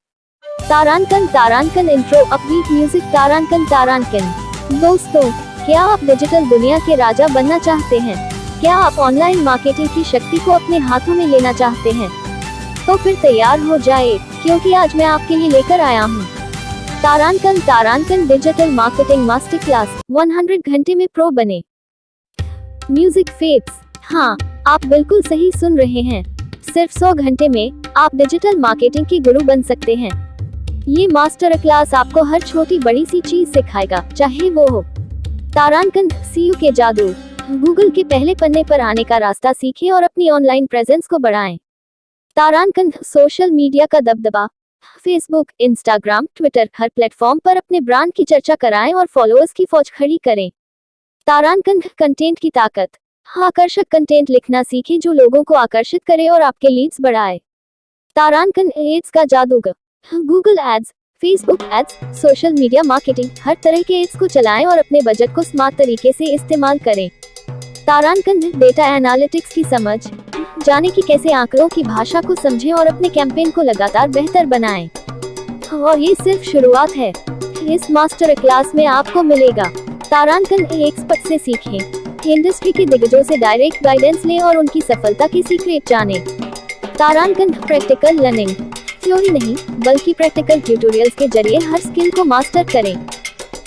तारांकन इंट्रो अपबीट म्यूजिक तारांकन। दोस्तों, क्या आप डिजिटल दुनिया के राजा बनना चाहते हैं? क्या आप ऑनलाइन मार्केटिंग की शक्ति को अपने हाथों में लेना चाहते हैं? तो फिर तैयार हो जाए, क्योंकि आज मैं आपके लिए लेकर आया हूँ तारांकन डिजिटल मार्केटिंग मास्टर क्लास। 100 घंटे में प्रो बने। Music fades. हाँ, आप बिल्कुल सही सुन रहे हैं। सिर्फ 100 घंटे में आप डिजिटल मार्केटिंग के गुरु बन सकते हैं। ये मास्टर क्लास आपको हर छोटी बड़ी सी चीज सिखाएगा, चाहे वो हो तारांकन सीयू के जादू, गूगल के पहले पन्ने पर आने का रास्ता सीखें और अपनी ऑनलाइन प्रेजेंस को बढ़ाएं। तारांकन सोशल मीडिया का दबदबा, फेसबुक, इंस्टाग्राम, ट्विटर, हर प्लेटफॉर्म पर अपने ब्रांड की चर्चा कराएं और फॉलोअर्स की फौज खड़ी करें। तारांकन कंटेंट की ताकत, आकर्षक कंटेंट लिखना सीखें जो लोगों को आकर्षित करे और आपके लीड्स बढ़ाए। तारांकन एड्स का जादूगर, Google ads, Facebook ads, social media marketing, हर तरह के एड्स को चलाएं और अपने बजट को स्मार्ट तरीके से इस्तेमाल करें। तारांकन डेटा एनालिटिक्स की समझ, जाने कि कैसे आंकड़ों की भाषा को समझें और अपने कैंपेन को लगातार बेहतर बनाएं। और ये सिर्फ शुरुआत है। इस मास्टर क्लास में आपको मिलेगा तारांकन एक्सपर्ट से सीखें, इंडस्ट्री के दिग्गजों से डायरेक्ट गाइडेंस लें और उनकी सफलता के सीक्रेट जानें। तारांकन प्रैक्टिकल लर्निंग, थ्योरी नहीं बल्कि प्रैक्टिकल ट्यूटोरियल्स के जरिए हर स्किल को मास्टर करें।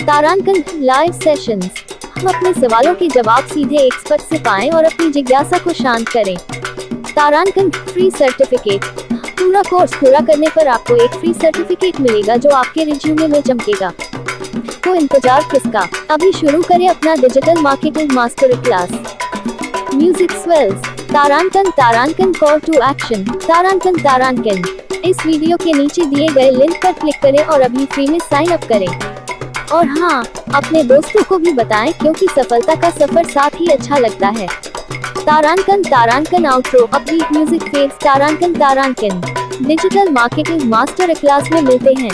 तारांकन लाइव सेशंस, हम अपने सवालों के जवाब सीधे एक्सपर्ट से पाएं और अपनी जिज्ञासा को शांत करें। तारांकन फ्री सर्टिफिकेट, पूरा कोर्स पूरा करने पर आपको एक फ्री सर्टिफिकेट मिलेगा जो आपके रिज्यूमे में चमकेगा। तो इंतजार किसका, अभी शुरू करें अपना digital marketing master class. Music swells, तारांकन कॉल टू एक्शन, तारांकन। इस वीडियो के नीचे दिए गए लिंक पर क्लिक करें और अभी फ्री में साइन अप करें। और हाँ, अपने दोस्तों को भी बताएं क्योंकि सफलता का सफर साथ ही अच्छा लगता है। तारांकन आउट्रो अपबीट म्यूजिक फेड्स तारांकन। डिजिटल मार्केटिंग मास्टर क्लास में मिलते हैं।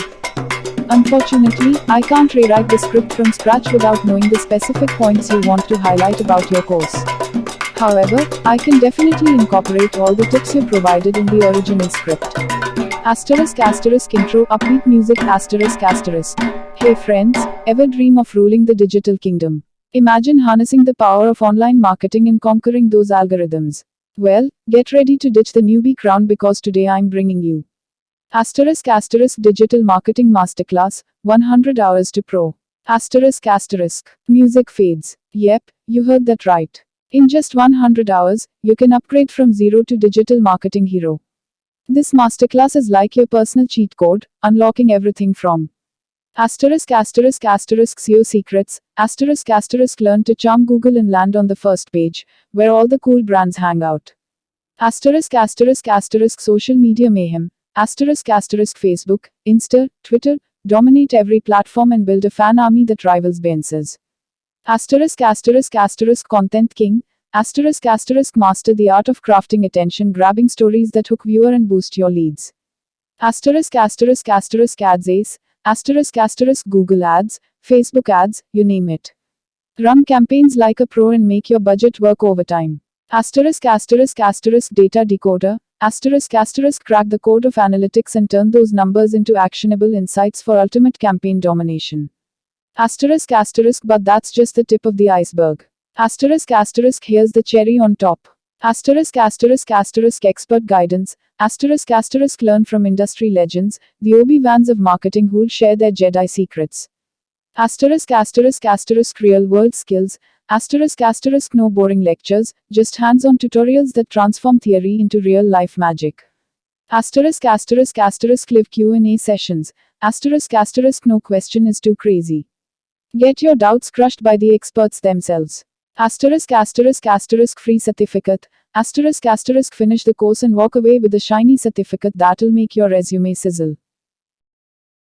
Unfortunately, I can't rewrite the script from scratch without knowing the specific points you want to highlight about your course. However, I can definitely incorporate all the tips you provided in the original script. Intro upbeat music ***. Hey friends, ever dream of ruling the digital kingdom? Imagine harnessing the power of online marketing and conquering those algorithms. Well, get ready to ditch the newbie crown because today I'm bringing you Digital Marketing Masterclass, 100 Hours to Pro. Music fades. Yep, you heard that right. In just 100 hours, you can upgrade from zero to digital marketing hero. This masterclass is like your personal cheat code, unlocking everything from SEO secrets, learn to charm Google and land on the first page, where all the cool brands hang out. Social media mayhem. Facebook, Insta, Twitter, dominate every platform and build a fan army that rivals Beyonce's. Content king. Master the art of crafting attention-grabbing stories that hook viewer and boost your leads. Ads ace. Google ads, Facebook ads, you name it. Run campaigns like a pro and make your budget work overtime. Data decoder. Crack the code of analytics and turn those numbers into actionable insights for ultimate campaign domination. But that's just the tip of the iceberg. Here's the cherry on top. Expert guidance. Learn from industry legends, the Obi-Wans of marketing who'll share their Jedi secrets. Real world skills. No boring lectures, just hands-on tutorials that transform theory into real-life magic. Live Q&A sessions. No question is too crazy. Get your doubts crushed by the experts themselves. Free certificate. Finish the course and walk away with a shiny certificate that'll make your resume sizzle.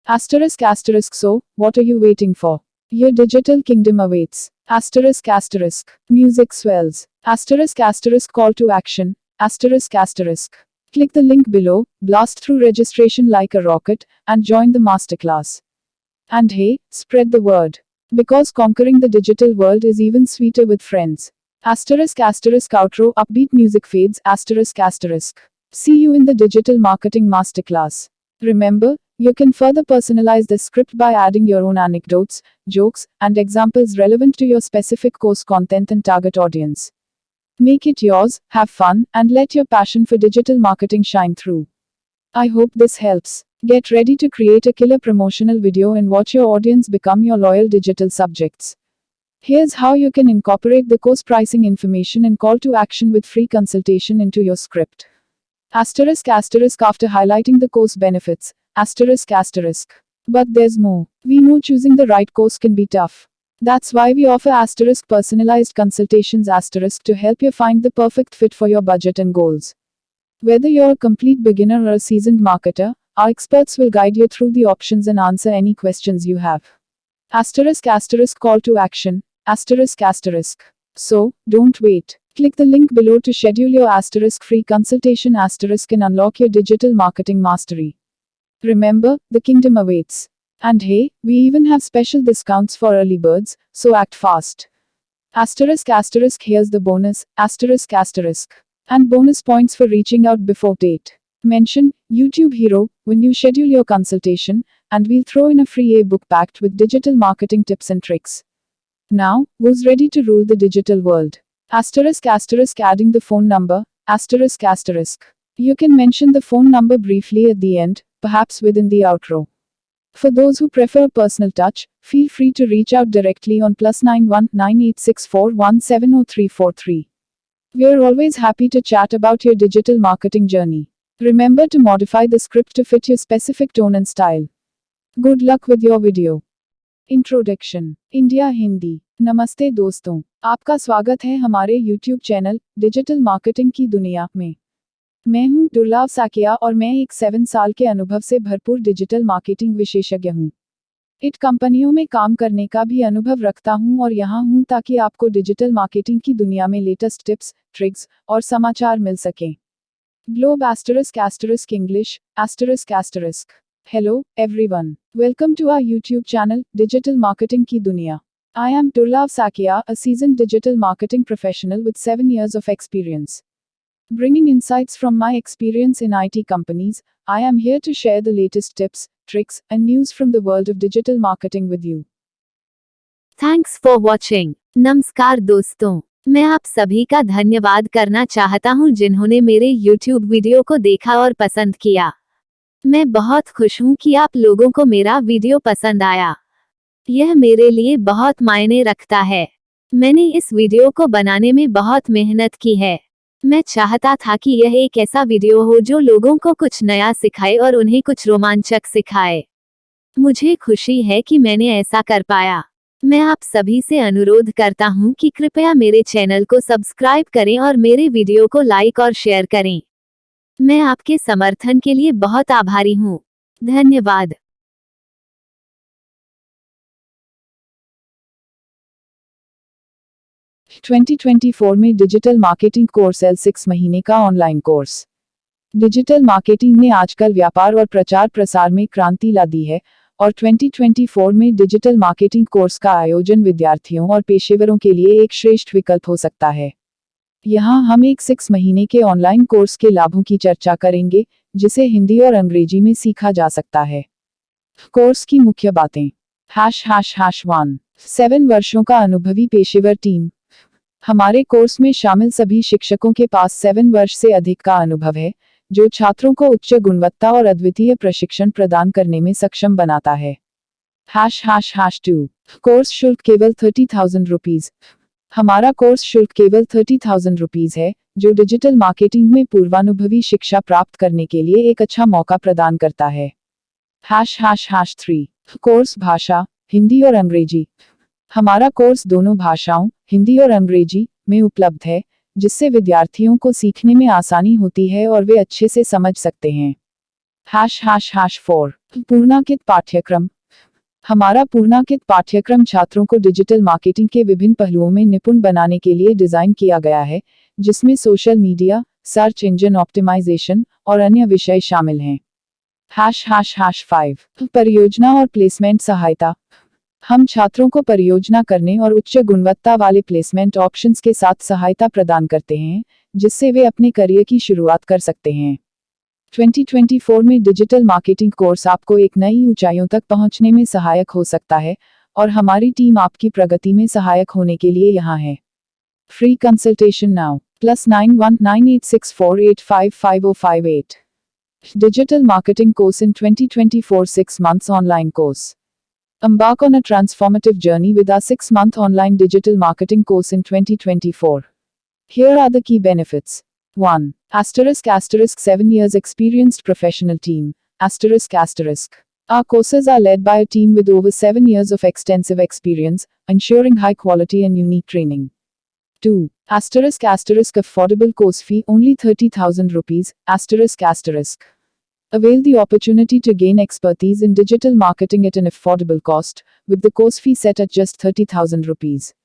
So, what are you waiting for? Your digital kingdom awaits. Music swells. Call to action. Click the link below, blast through registration like a rocket, and join the masterclass. And hey, spread the word. Because conquering the digital world is even sweeter with friends. Outro upbeat music fades. See you in the digital marketing masterclass. Remember, you can further personalize the script by adding your own anecdotes, jokes, and examples relevant to your specific course content and target audience. Make it yours, have fun, and let your passion for digital marketing shine through. I hope this helps. Get ready to create a killer promotional video and watch your audience become your loyal digital subjects. Here's how you can incorporate the course pricing information and call to action with free consultation into your script. After highlighting the course benefits. But there's more. We know choosing the right course can be tough. That's why we offer personalized consultations to help you find the perfect fit for your budget and goals. Whether you're a complete beginner or a seasoned marketer, our experts will guide you through the options and answer any questions you have. Call to action. So, don't wait. Click the link below to schedule your free consultation and unlock your digital marketing mastery. Remember, the kingdom awaits. And hey, we even have special discounts for early birds, so act fast. Here's the bonus, and bonus points for reaching out before date. Mention YouTube Hero when you schedule your consultation, and we'll throw in a free ebook packed with digital marketing tips and tricks. Now, who's ready to rule the digital world? Adding the phone number, You can mention the phone number briefly at the end, perhaps within the outro. For those who prefer a personal touch, feel free to reach out directly on +91 9864170343. We're always happy to chat about your digital marketing journey. Remember to modify the script to fit your specific tone and style. Good luck with your video. Introduction India Hindi. नमस्ते दोस्तों, आपका स्वागत है हमारे YouTube channel digital marketing की दुनिया में। मैं हूं दुर्लभ साकिया और मैं एक 7 साल के अनुभव से भरपूर डिजिटल मार्केटिंग विशेषज्ञ हूं। इट कंपनियों में काम करने का भी अनुभव रखता हूं और यहां हूं ताकि आपको डिजिटल मार्केटिंग की दुनिया में लेटेस्ट टिप्स, ट्रिक्स और समाचार मिल सकें। Globe *** English ***. Hello, everyone. Welcome to our YouTube channel, Digital Marketing Ki Duniya. I am Turlav Sakia, a seasoned digital marketing professional with 7 years of experience. Bringing insights from my experience in IT companies, I am here to share the latest tips, tricks, and news from the world of digital marketing with you. Thanks for watching. नमस्कार दोस्तों, मैं आप सभी का धन्यवाद करना चाहता हूं जिन्होंने मेरे YouTube वीडियो को देखा और पसंद किया। मैं बहुत खुश हूं कि आप लोगों को मेरा वीडियो पसंद आया। यह मेरे लिए बहुत मायने रखता है। मैंने इस वीडियो को बनाने में बहुत मेहनत की है। मैं चाहता था कि यह एक ऐसा वीडियो हो जो लोगों को कुछ नया सिखाए और उन्हें कुछ रोमांचक सिखाए। मुझे खुशी है कि मैंने ऐसा कर पाया। मैं आप सभी से अनुरोध करता हूं कि कृपया मेरे चैनल को सब्सक्राइब करें और मेरे वीडियो को लाइक और शेयर करें। मैं आपके समर्थन के लिए बहुत आभारी हूं। धन्यवाद। (2024) में डिजिटल मार्केटिंग कोर्स L6 महीने का ऑनलाइन कोर्स। डिजिटल मार्केटिंग ने आजकल व्यापार और प्रचार प्रसार में क्रांति ला दी है और 2024 में डिजिटल मार्केटिंग कोर्स का आयोजन विद्यार्थियों और पेशेवरों के लिए एक श्रेष्ठ विकल्प हो सकता है। यहाँ हम एक 6 महीने के ऑनलाइन कोर्स के लाभों की चर्चा करेंगे, जिसे हिंदी और अंग्रेजी में सीखा जा सकता है। कोर्स की मुख्य बातें। ###1 7 वर्षों का अनुभवी पेशेवर टीम। हमारे कोर्स में शामिल सभी शिक्षकों के पास 7 वर्ष से अधिक का अनुभव है, जो छात्रों को उच्च गुणवत्ता और अद्वितीय प्रशिक्षण प्रदान करने में सक्षम बनाता है। ###2 कोर्स शुल्क केवल 30,000 रुपीज। हमारा कोर्स शुल्क केवल 30,000 रुपीज है, जो डिजिटल मार्केटिंग में पूर्वानुभवी शिक्षा प्राप्त करने के लिए एक अच्छा मौका प्रदान करता है। ###3 कोर्स भाषा, हिंदी और अंग्रेजी। हमारा कोर्स दोनों भाषाओं, हिंदी और अंग्रेजी, में उपलब्ध है, जिससे विद्यार्थियों को सीखने में आसानी होती है और वे अच्छे से समझ सकते हैं। ###4 पूर्णांकित पाठ्यक्रम। हमारा पूर्णांकित पाठ्यक्रम छात्रों को डिजिटल मार्केटिंग के विभिन्न पहलुओं में निपुण बनाने के लिए डिजाइन किया गया है, जिसमें social media, search engine optimisation और अन्य विषय शामिल हैं। ###5 परियोजना और प्लेसमेंट सहायता। हम छात्रों को परियोजना करने और उच्च गुणवत्ता वाले प्लेसमेंट ऑप्शंस के साथ सहायता प्रदान करते हैं, जिससे वे अपने करियर की शुरुआत कर सकते हैं। 2024 में डिजिटल मार्केटिंग कोर्स आपको एक नई ऊंचाइयों तक पहुंचने में सहायक हो सकता है, और हमारी टीम आपकी प्रगति में सहायक होने के लिए यहाँ है। Free consultation now +919864855058। Digital marketing course in 2024 6 months online course. Embark on a transformative journey with our 6-month online digital marketing course in 2024. Here are the key benefits. 1. *** 7 years experienced professional team. ***. Our courses are led by a team with over 7 years of extensive experience, ensuring high quality and unique training. 2. *** affordable course fee only 30,000 rupees. ***. Avail the opportunity to gain expertise in digital marketing at an affordable cost, with the course fee set at just 30,000 rupees.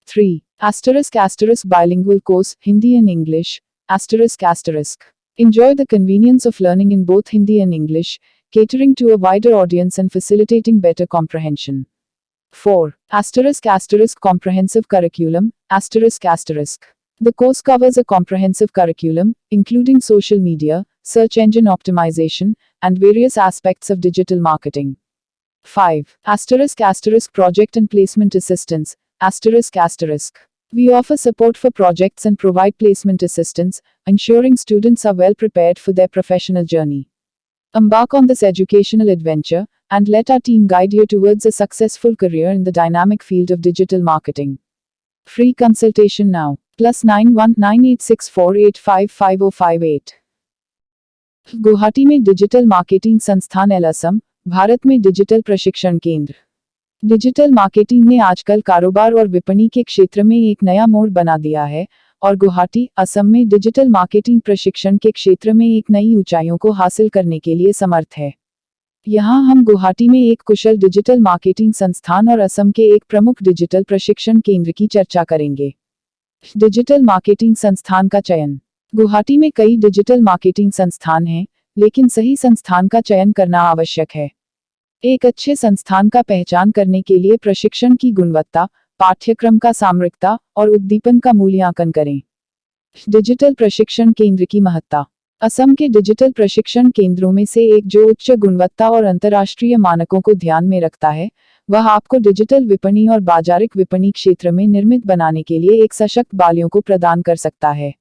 3. *** bilingual course, Hindi and English. ***. Enjoy the convenience of learning in both Hindi and English, catering to a wider audience and facilitating better comprehension. 4. *** comprehensive curriculum. ***. The course covers a comprehensive curriculum, including social media, search engine optimization, and various aspects of digital marketing. 5. *** project and placement assistance. ***. We offer support for projects and provide placement assistance, ensuring students are well prepared for their professional journey. Embark on this educational adventure, and let our team guide you towards a successful career in the dynamic field of digital marketing. Free consultation now. +919864855058। Guwahati में digital marketing संस्थान L Assam, Bharat में digital प्रशिक्षण केंद्र। Digital marketing ने आजकल कारोबार और विपणन के क्षेत्र में एक नया मोड़ बना दिया है, और गुवाहाटी, असम में डिजिटल मार्केटिंग प्रशिक्षण के क्षेत्र में एक नई ऊंचाइयों को हासिल करने के लिए समर्थ है। यहाँ हम गुवाहाटी में एक कुशल डिजिटल मार्केटिंग संस्थान और असम के एक प्रमुख डिजिटल प्रशिक्षण केंद्र की चर्चा करेंगे। डिजिटल मार्केटिंग संस्थान का चयन। गुवाहाटी में कई डिजिटल मार्केटिंग संस्थान हैं, लेकिन सही संस्थान का चयन करना आवश्यक है। एक अच्छे संस्थान का पहचान करने के लिए प्रशिक्षण की गुणवत्ता, पाठ्यक्रम का सामरिकता और उद्दीपन का मूल्यांकन करें। डिजिटल प्रशिक्षण केंद्र की महत्ता। असम के डिजिटल प्रशिक्षण केंद्रों में से एक जो उच्च गुणवत्ता और अंतर्राष्ट्रीय मानकों को ध्यान में रखता है, वह आपको डिजिटल विपणी और बाजारिक विपणी क्षेत्र में निर्मित बनाने के लिए एक सशक्त बालियों को प्रदान कर सकता है।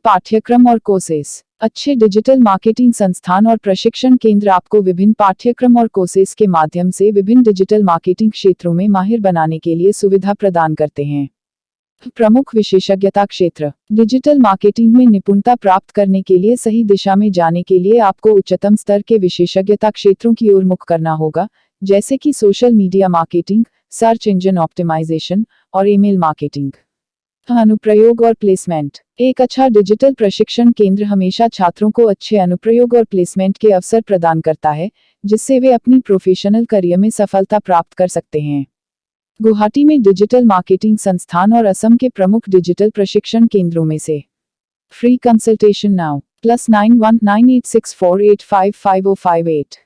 पाठ्यक्रम और कोर्सेस। अच्छे डिजिटल मार्केटिंग संस्थान और प्रशिक्षण केंद्र आपको विभिन्न पाठ्यक्रम और कोर्सेस के माध्यम से विभिन्न डिजिटल मार्केटिंग क्षेत्रों में माहिर बनाने के लिए सुविधा प्रदान करते हैं। प्रमुख विशेषज्ञता क्षेत्र। डिजिटल मार्केटिंग में निपुणता प्राप्त करने के लिए सही दिशा में जाने के लिए आपको उच्चतम स्तर के विशेषज्ञता क्षेत्रों की ओर मुख करना होगा, जैसे कि social media marketing, search engine optimisation और ईमेल मार्केटिंग। अनुप्रयोग और प्लेसमेंट। एक अच्छा डिजिटल प्रशिक्षण केंद्र हमेशा छात्रों को अच्छे अनुप्रयोग और प्लेसमेंट के अवसर प्रदान करता है, जिससे वे अपनी प्रोफेशनल करियर में सफलता प्राप्त कर सकते हैं। गुवाहाटी में डिजिटल मार्केटिंग संस्थान और असम के प्रमुख डिजिटल प्रशिक्षण केंद्रों में से। Free consultation now +919864855058।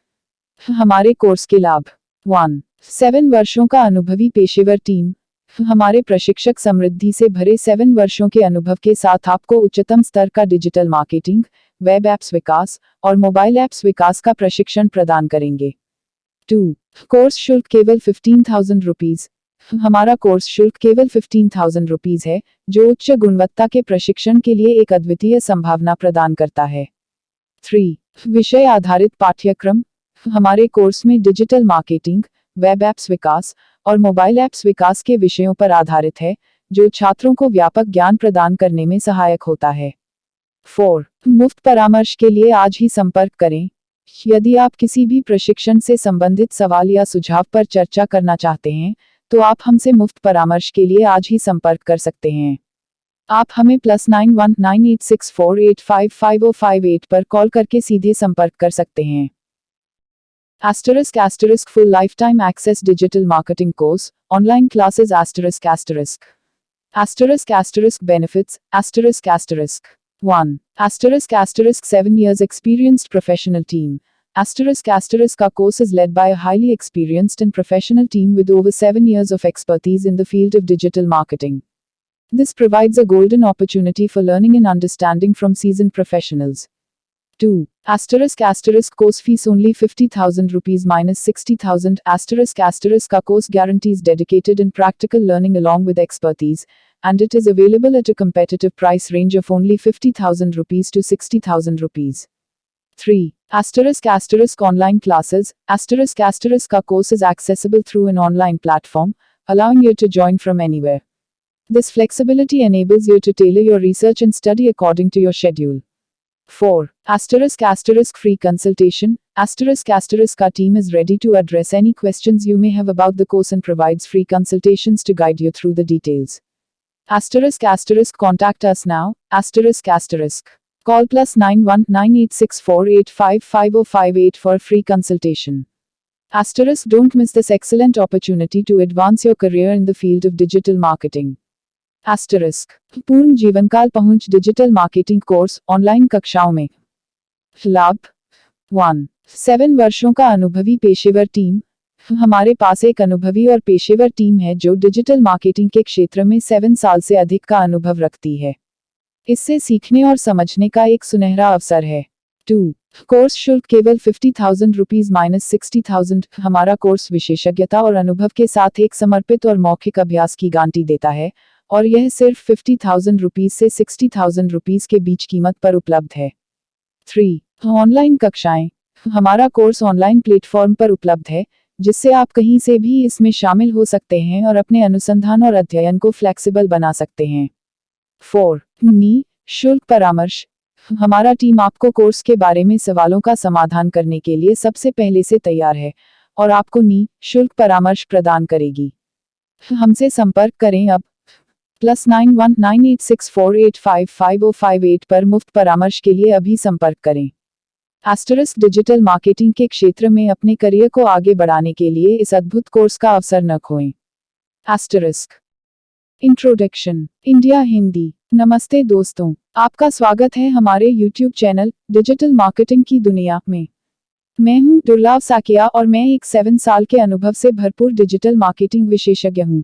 हमारे कोर्स के लाभ। 1. 7 वर्षों का अनुभवी पेशेवर टीम। हमारे प्रशिक्षक समृद्धि से भरे 7 वर्षों के अनुभव के साथ आपको उच्चतम स्तर का डिजिटल मार्केटिंग, वेब एप्स विकास और मोबाइल एप्स विकास का प्रशिक्षण प्रदान करेंगे। 2. कोर्स शुल्क केवल 15,000 रुपीज। हमारा कोर्स शुल्क केवल 15,000 रुपीज है, जो उच्च गुणवत्ता के प्रशिक्षण के लिए एक अद्वितीय संभावना प्रदान करता है। 3. विषय आधारित पाठ्यक्रम। हमारे कोर्स में डिजिटल मार्केटिंग, वेब एप्स विकास और मोबाइल एप्स विकास के विषयों पर आधारित है, जो छात्रों को व्यापक ज्ञान प्रदान करने में सहायक होता है। 4. मुफ्त परामर्श के लिए आज ही संपर्क करें। यदि आप किसी भी प्रशिक्षण से संबंधित सवाल या सुझाव पर चर्चा करना चाहते हैं, तो आप हमसे मुफ्त परामर्श के लिए आज ही संपर्क कर सकते हैं। आप हमें +919864855058 पर कॉल करके सीधे संपर्क कर सकते हैं। ** full lifetime access digital marketing course, online classes ***. Benefits ** 1. * 7 years experienced professional team. ** का course is led by a highly experienced and professional team with over 7 years of expertise in the field of digital marketing. This provides a golden opportunity for learning and understanding from seasoned professionals. 2. * course fees only 50,000 rupees minus 60,000 ** का course guarantees dedicated and practical learning along with expertise, and it is available at a competitive price range of only 50,000 rupees to 60,000 rupees. 3. * online classes. * का course is accessible through an online platform, allowing you to join from anywhere. This flexibility enables you to tailor your research and study according to your schedule. 4. * free consultation. * का team is ready to address any questions you may have about the course and provides free consultations to guide you through the details. ** contact us now. ** call +919864855058 for free consultation. * don't miss this excellent opportunity to advance your career in the field of digital marketing. * पूर्ण जीवनकाल पहुंच digital marketing course online कक्षाओं में। लाभ। 1. 7 वर्षों का अनुभवी पेशेवर टीम। हमारे पास एक अनुभवी और पेशेवर टीम है जो डिजिटल मार्केटिंग के क्षेत्र में 7 साल से अधिक का अनुभव रखती है। इससे सीखने और समझने का एक सुनहरा अवसर है। 2. कोर्स शुल्क केवल 50,000 रुपीज माइनस 60,000। हमारा कोर्स विशेषज्ञता और अनुभव के साथ एक समर्पित और मौखिक अभ्यास की गारंटी देता है, और यह सिर्फ 50,000 रुपीज से 60,000 रुपीज के बीच कीमत पर उपलब्ध है। 3. ऑनलाइन कक्षाएं। हमारा कोर्स ऑनलाइन प्लेटफॉर्म पर उपलब्ध है, जिससे आप कहीं से भी इसमें शामिल हो सकते हैं और अपने अनुसंधान और अध्ययन को फ्लेक्सिबल बना सकते हैं। 4. शुल्क परामर्श। हमारा टीम आपको कोर्स के बारे में सवालों का समाधान करने के लिए सबसे पहले से तैयार है और आपको शुल्क परामर्श प्रदान करेगी। हमसे संपर्क करें अब। +919864855058 पर मुफ्त परामर्श के लिए अभी संपर्क करें। * डिजिटल मार्केटिंग के क्षेत्र में अपने करियर को आगे बढ़ाने के लिए इस अद्भुत कोर्स का अवसर न खोएं। * इंट्रोडक्शन। इंडिया हिंदी। नमस्ते दोस्तों, आपका स्वागत है हमारे YouTube चैनल डिजिटल मार्केटिंग की दुनिया में। मैं हूं दुर्लभ साकिया और मैं एक 7 साल के अनुभव से भरपूर डिजिटल मार्केटिंग विशेषज्ञ हूं।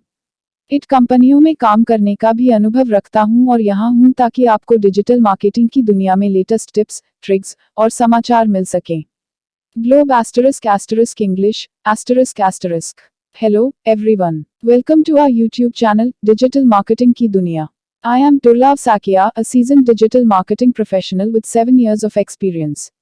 इट कंपनियों में काम करने का भी अनुभव रखता हूं और यहां हूं ताकि आपको डिजिटल मार्केटिंग की दुनिया में लेटेस्ट टिप्स, ट्रिक्स और समाचार मिल सकें। Globe *** English ***. Hello, everyone. Welcome to our YouTube channel, Digital Marketing की दुनिया. I am Durlab Sakia, a seasoned digital marketing professional with 7 years of experience.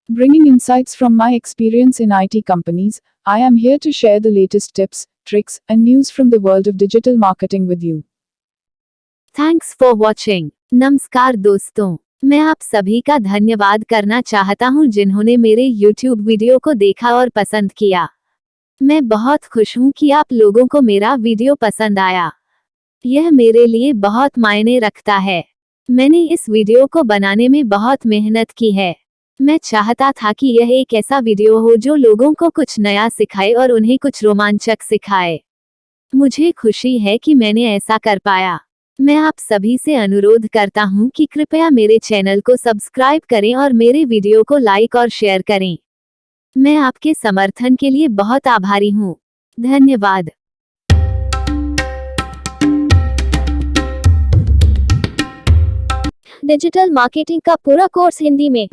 Bringing insights from my experience in IT companies, I am here to share the latest tips, tricks, and news from the world of digital marketing with you. Thanks for watching. नमस्कार दोस्तों, मैं आप सभी का धन्यवाद करना चाहता हूं जिन्होंने मेरे YouTube वीडियो को देखा और पसंद किया। मैं बहुत खुश हूं कि आप लोगों को मेरा वीडियो पसंद आया। यह मेरे लिए बहुत मायने रखता है। मैंने इस वीडियो को बनाने में बहुत मेहनत की है। मैं चाहता था कि यह एक ऐसा वीडियो हो जो लोगों को कुछ नया सिखाए और उन्हें कुछ रोमांचक सिखाए। मुझे खुशी है कि मैंने ऐसा कर पाया। मैं आप सभी से अनुरोध करता हूं कि कृपया मेरे चैनल को सब्सक्राइब करें और मेरे वीडियो को लाइक और शेयर करें। मैं आपके समर्थन के लिए बहुत आभारी हूं। धन्यवाद। डिजिटल मार्केटिंग का पूरा कोर्स हिंदी में।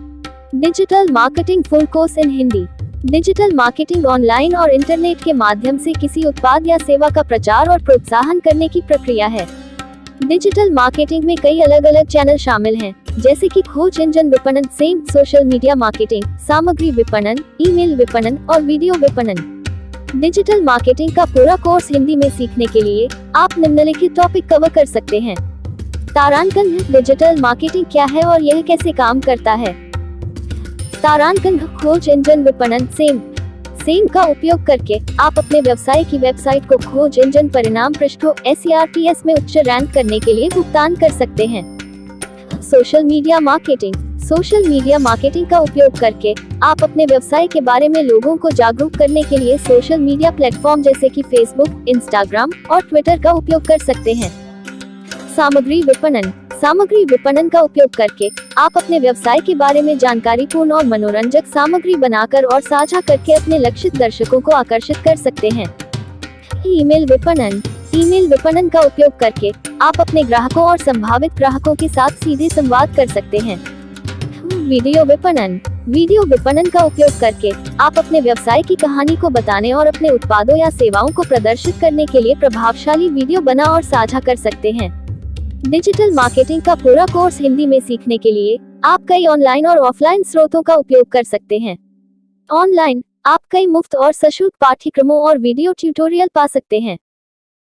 Digital marketing full course in Hindi. Digital marketing online और इंटरनेट के माध्यम से किसी उत्पाद या सेवा का प्रचार और प्रोत्साहन करने की प्रक्रिया है। डिजिटल मार्केटिंग में कई अलग अलग चैनल शामिल हैं, जैसे कि खोज इंजन विपणन, सेम, सोशल मीडिया मार्केटिंग, सामग्री विपणन, ईमेल विपणन और वीडियो विपणन। डिजिटल मार्केटिंग का पूरा कोर्स हिंदी में सीखने के लिए आप निम्नलिखित टॉपिक कवर कर सकते हैं। तारांकन डिजिटल मार्केटिंग क्या है और यह कैसे काम करता है। तारांकन खोज इंजन विपणन, सेम का उपयोग करके आप अपने व्यवसाय की वेबसाइट को खोज इंजन परिणाम पृष्ठों SERPs में उच्च रैंक करने के लिए भुगतान कर सकते हैं। सोशल मीडिया मार्केटिंग का उपयोग करके आप अपने व्यवसाय के बारे में लोगों को जागरूक करने के लिए सोशल मीडिया प्लेटफॉर्म जैसे कि फेसबुक, इंस्टाग्राम और ट्विटर का उपयोग कर सकते हैं। सामग्री विपणन का उपयोग करके आप अपने व्यवसाय के बारे में जानकारीपूर्ण और मनोरंजक सामग्री बनाकर और साझा करके अपने लक्षित दर्शकों को आकर्षित कर सकते हैं। ईमेल विपणन का उपयोग करके आप अपने ग्राहकों और संभावित ग्राहकों के साथ सीधे संवाद कर सकते हैं। वीडियो विपणन का उपयोग करके आप अपने व्यवसाय की कहानी को बताने और अपने उत्पादों या सेवाओं को प्रदर्शित करने के लिए प्रभावशाली वीडियो बना और साझा कर सकते हैं। डिजिटल मार्केटिंग का पूरा कोर्स हिंदी में सीखने के लिए आप कई ऑनलाइन और ऑफलाइन स्रोतों का उपयोग कर सकते हैं। ऑनलाइन आप कई मुफ्त और सशुल्क पाठ्यक्रमों और वीडियो ट्यूटोरियल पा सकते हैं।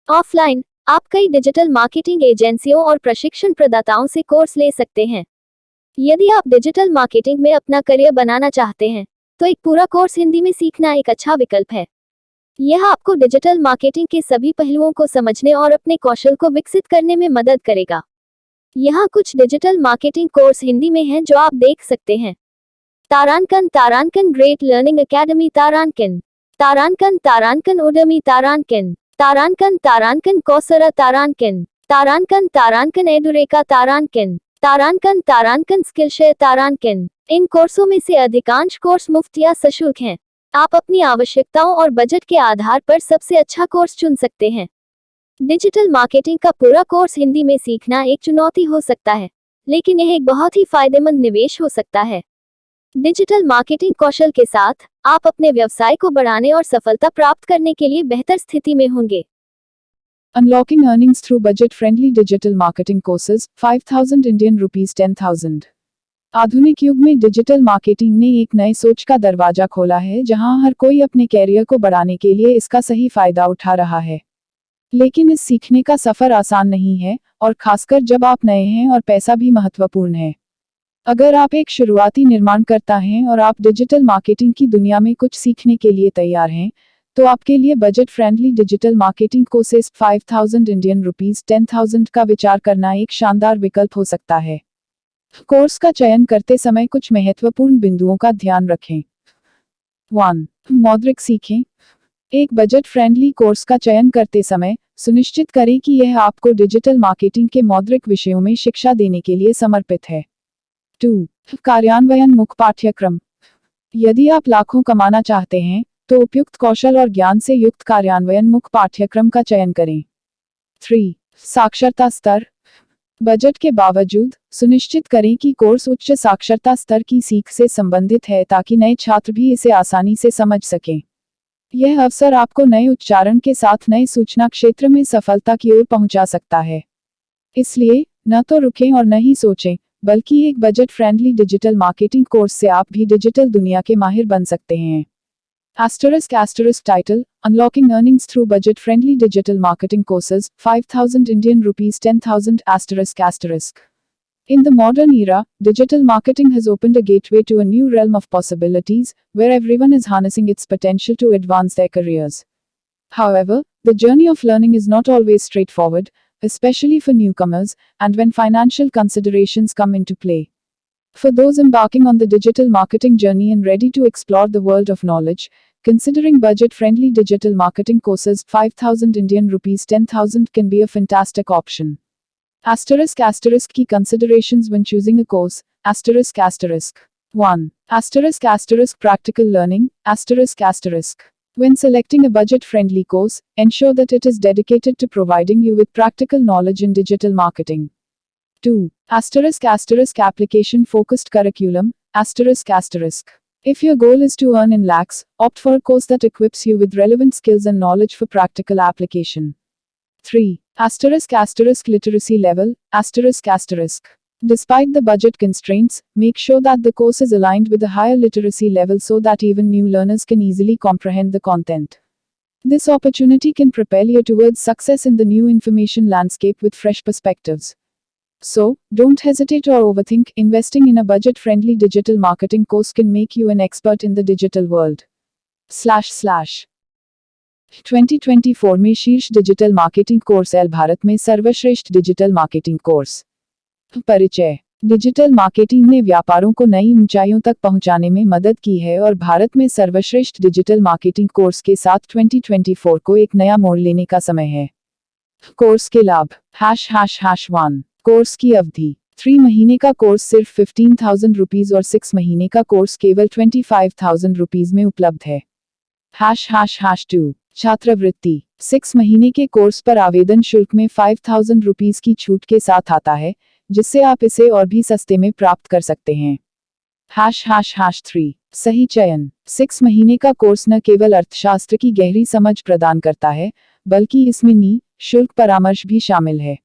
ऑफलाइन आप कई डिजिटल मार्केटिंग एजेंसियों और प्रशिक्षण प्रदाताओं से कोर्स ले सकते हैं। यदि आप डिजिटल मार्केटिंग में अपना करियर बनाना चाहते हैं, तो एक पूरा कोर्स हिंदी में सीखना एक अच्छा विकल्प है। यह आपको डिजिटल मार्केटिंग के सभी पहलुओं को समझने और अपने कौशल को विकसित करने में मदद करेगा। यहाँ कुछ डिजिटल मार्केटिंग कोर्स हिंदी में हैं जो आप देख सकते हैं। तारांकन ग्रेट लर्निंग एकेडमी, तारांकन उडमी, तारांकन कौसरा, तारांकन एडुरेका, तारांकन स्किलशेयर, तारांकन। इन कोर्सों में से अधिकांश कोर्स मुफ्त या सशुल्क हैं। आप अपनी आवश्यकताओं और बजट के आधार पर सबसे अच्छा कोर्स चुन सकते हैं। डिजिटल मार्केटिंग का पूरा कोर्स हिंदी में सीखना एक चुनौती हो सकता है, लेकिन यह एक बहुत ही फायदेमंद निवेश हो सकता है। डिजिटल मार्केटिंग कौशल के साथ आप अपने व्यवसाय को बढ़ाने और सफलता प्राप्त करने के लिए बेहतर स्थिति में होंगे। Unlocking earnings through budget-friendly digital marketing courses, 5,000 Indian rupees 10,000. आधुनिक युग में डिजिटल मार्केटिंग ने एक नए सोच का दरवाजा खोला है जहां हर कोई अपने कैरियर को बढ़ाने के लिए इसका सही फायदा उठा रहा है। लेकिन इस सीखने का सफर आसान नहीं है, और खासकर जब आप नए हैं और पैसा भी महत्वपूर्ण है। अगर आप एक शुरुआती निर्माणकर्ता हैं और आप डिजिटल मार्केटिंग की दुनिया में कुछ सीखने के लिए तैयार हैं, तो आपके लिए budget friendly digital marketing courses 5,000 Indian rupees 10,000 का विचार करना एक शानदार विकल्प हो सकता है। कोर्स का चयन करते समय कुछ महत्वपूर्ण बिंदुओं का ध्यान रखें। 1. मौद्रिक सीखें। एक बजट फ्रेंडली कोर्स का चयन करते समय सुनिश्चित करें कि यह आपको डिजिटल मार्केटिंग के मौद्रिक विषयों में शिक्षा देने के लिए समर्पित है। 2. कार्यान्वयन मुख्य पाठ्यक्रम। यदि आप लाखों कमाना चाहते हैं, तो उपयुक्त कौशल और ज्ञान से युक्त कार्यान्वयन मुख्य पाठ्यक्रम का चयन करें। 3. साक्षरता स्तर। बजट के बावजूद सुनिश्चित करें कि कोर्स उच्च साक्षरता स्तर की सीख से संबंधित है ताकि नए छात्र भी इसे आसानी से समझ सकें। यह अवसर आपको नए उच्चारण के साथ नए सूचना क्षेत्र में सफलता की ओर पहुंचा सकता है। इसलिए न तो रुकें और न ही सोचें, बल्कि एक budget friendly digital marketing course से आप भी डिजिटल दुनिया के माहिर बन सकते हैं। *** title, Unlocking Earnings Through Budget Friendly Digital Marketing Courses, 5,000 Indian Rupees 10,000 ***. In the modern era, digital marketing has opened a gateway to a new realm of possibilities, where everyone is harnessing its potential to advance their careers. However, the journey of learning is not always straightforward, especially for newcomers, and when financial considerations come into play. For those embarking on the digital marketing journey and ready to explore the world of knowledge, considering budget-friendly digital marketing courses 5,000 Indian Rupees 10,000 can be a fantastic option. *** Key considerations when choosing a course. *** 1. *** Practical learning. *** When selecting a budget-friendly course, ensure that it is dedicated to providing you with practical knowledge in digital marketing. 2. *** Application-focused curriculum. *** If your goal is to earn in lakhs, opt for a course that equips you with relevant skills and knowledge for practical application. 3. *** Literacy level. Despite the budget constraints, make sure that the course is aligned with a higher literacy level so that even new learners can easily comprehend the content. This opportunity can propel you towards success in the new information landscape with fresh perspectives. So, don't hesitate or overthink. Investing in a budget-friendly digital marketing course can make you an expert in the digital world. // 2024 में शीर्ष digital marketing course L Bharat में सर्वश्रेष्ठ digital marketing course. परिचय। Digital marketing ने व्यापारों को नई ऊंचाइयों तक पहुंचाने में मदद की है और भारत में सर्वश्रेष्ठ डिजिटल मार्केटिंग कोर्स के साथ 2024 को एक नया मोड़ लेने का समय है। कोर्स के लाभ। ###1 कोर्स की अवधि। 3 महीने का कोर्स सिर्फ 15,000 रुपीज और 6 महीने का कोर्स केवल 25,000 रुपीज में उपलब्ध है। ###2 छात्रवृत्ति। 6 महीने के कोर्स पर आवेदन शुल्क में 5,000 रुपीज की छूट के साथ आता है, जिससे आप इसे और भी सस्ते में प्राप्त कर सकते हैं। ###3 सही चयन। 6 महीने का कोर्स न केवल अर्थशास्त्र की गहरी समझ प्रदान करता है, बल्कि इसमें नि-शुल्क परामर्श भी शामिल है।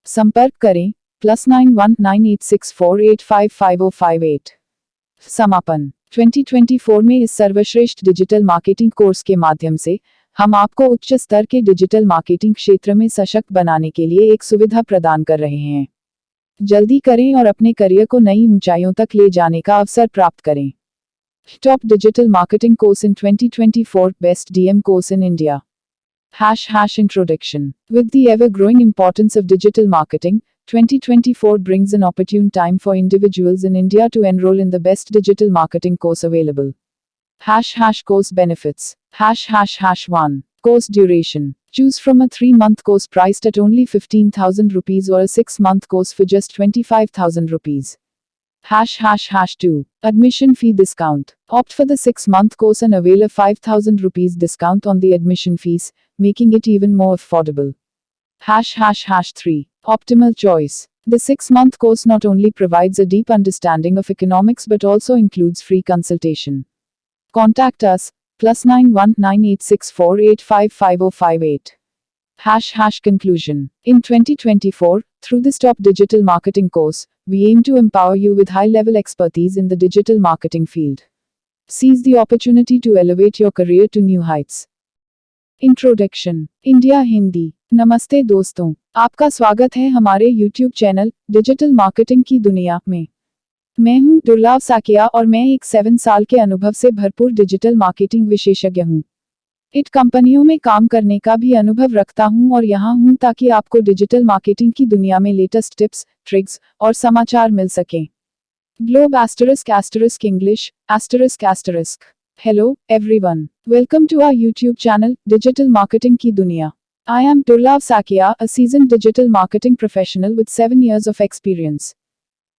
संपर्क करें +919864855058। समापन। 2024 में इस सर्वश्रेष्ठ डिजिटल मार्केटिंग कोर्स के माध्यम से हम आपको उच्च स्तर के डिजिटल मार्केटिंग क्षेत्र में सशक्त बनाने के लिए एक सुविधा प्रदान कर रहे हैं। जल्दी करें और अपने करियर को नई ऊंचाइयों तक ले जाने का अवसर प्राप्त करें। Top digital marketing course in 2024 best DM course in India. #introduction With the ever-growing importance of digital marketing, 2024 brings an opportune time for individuals in India to enroll in the best digital marketing course available. #course benefits. #1 Course duration. Choose from a 3-month course priced at only 15,000 rupees or a 6-month course for just 25,000 rupees. #2 Admission fee discount. Opt for the 6-month course and avail a 5,000 rupees discount on the admission fees, making it even more affordable. #3 Optimal choice. The 6-month course not only provides a deep understanding of economics but also includes free consultation. Contact us +919864855058. Conclusion. In 2024, through this top digital marketing course, we aim to empower you with high-level expertise in the digital marketing field. Seize the opportunity to elevate your career to new heights. Introduction. India Hindi. नमस्ते दोस्तों, आपका स्वागत है हमारे YouTube channel digital marketing की दुनिया में। मैं हूं दुर्लभ साकिया और मैं एक 7 साल के अनुभव से भरपूर डिजिटल मार्केटिंग विशेषज्ञ हूं। इट कंपनियों में काम करने का भी अनुभव रखता हूं और यहां हूं ताकि आपको डिजिटल मार्केटिंग की दुनिया में लेटेस्ट टिप्स, ट्रिक्स और समाचार मिल सकें। Globe ** English **. Hello, everyone. Welcome to our YouTube channel, Digital Marketing की दुनिया। I am Durlav Sakia, a seasoned digital marketing professional with 7 years of experience.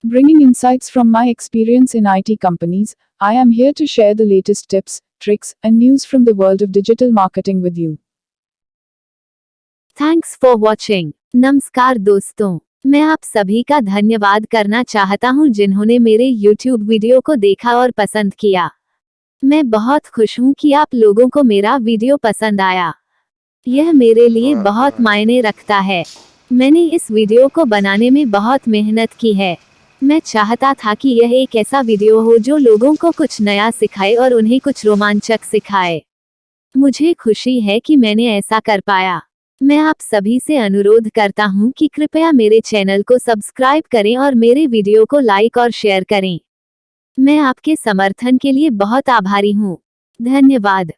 Bringing insights from my experience in IT companies, I am here to share the latest tips, tricks, and news from the world of digital marketing with you. Thanks for watching. नमस्कार दोस्तों, मैं आप सभी का धन्यवाद करना चाहता हूं जिन्होंने मेरे YouTube वीडियो को देखा और पसंद किया। मैं बहुत खुश हूं कि आप लोगों को मेरा वीडियो पसंद आया। यह मेरे लिए बहुत मायने रखता है। मैंने इस वीडियो को बनाने में बहुत मेहनत की है। मैं चाहता था कि यह एक ऐसा वीडियो हो जो लोगों को कुछ नया सिखाए और उन्हें कुछ रोमांचक सिखाए। मुझे खुशी है कि मैंने ऐसा कर पाया। मैं आप सभी से अनुरोध करता हूं कि कृपया मेरे चैनल को सब्सक्राइब करें और मेरे वीडियो को लाइक और शेयर करें। मैं आपके समर्थन के लिए बहुत आभारी हूं। धन्यवाद।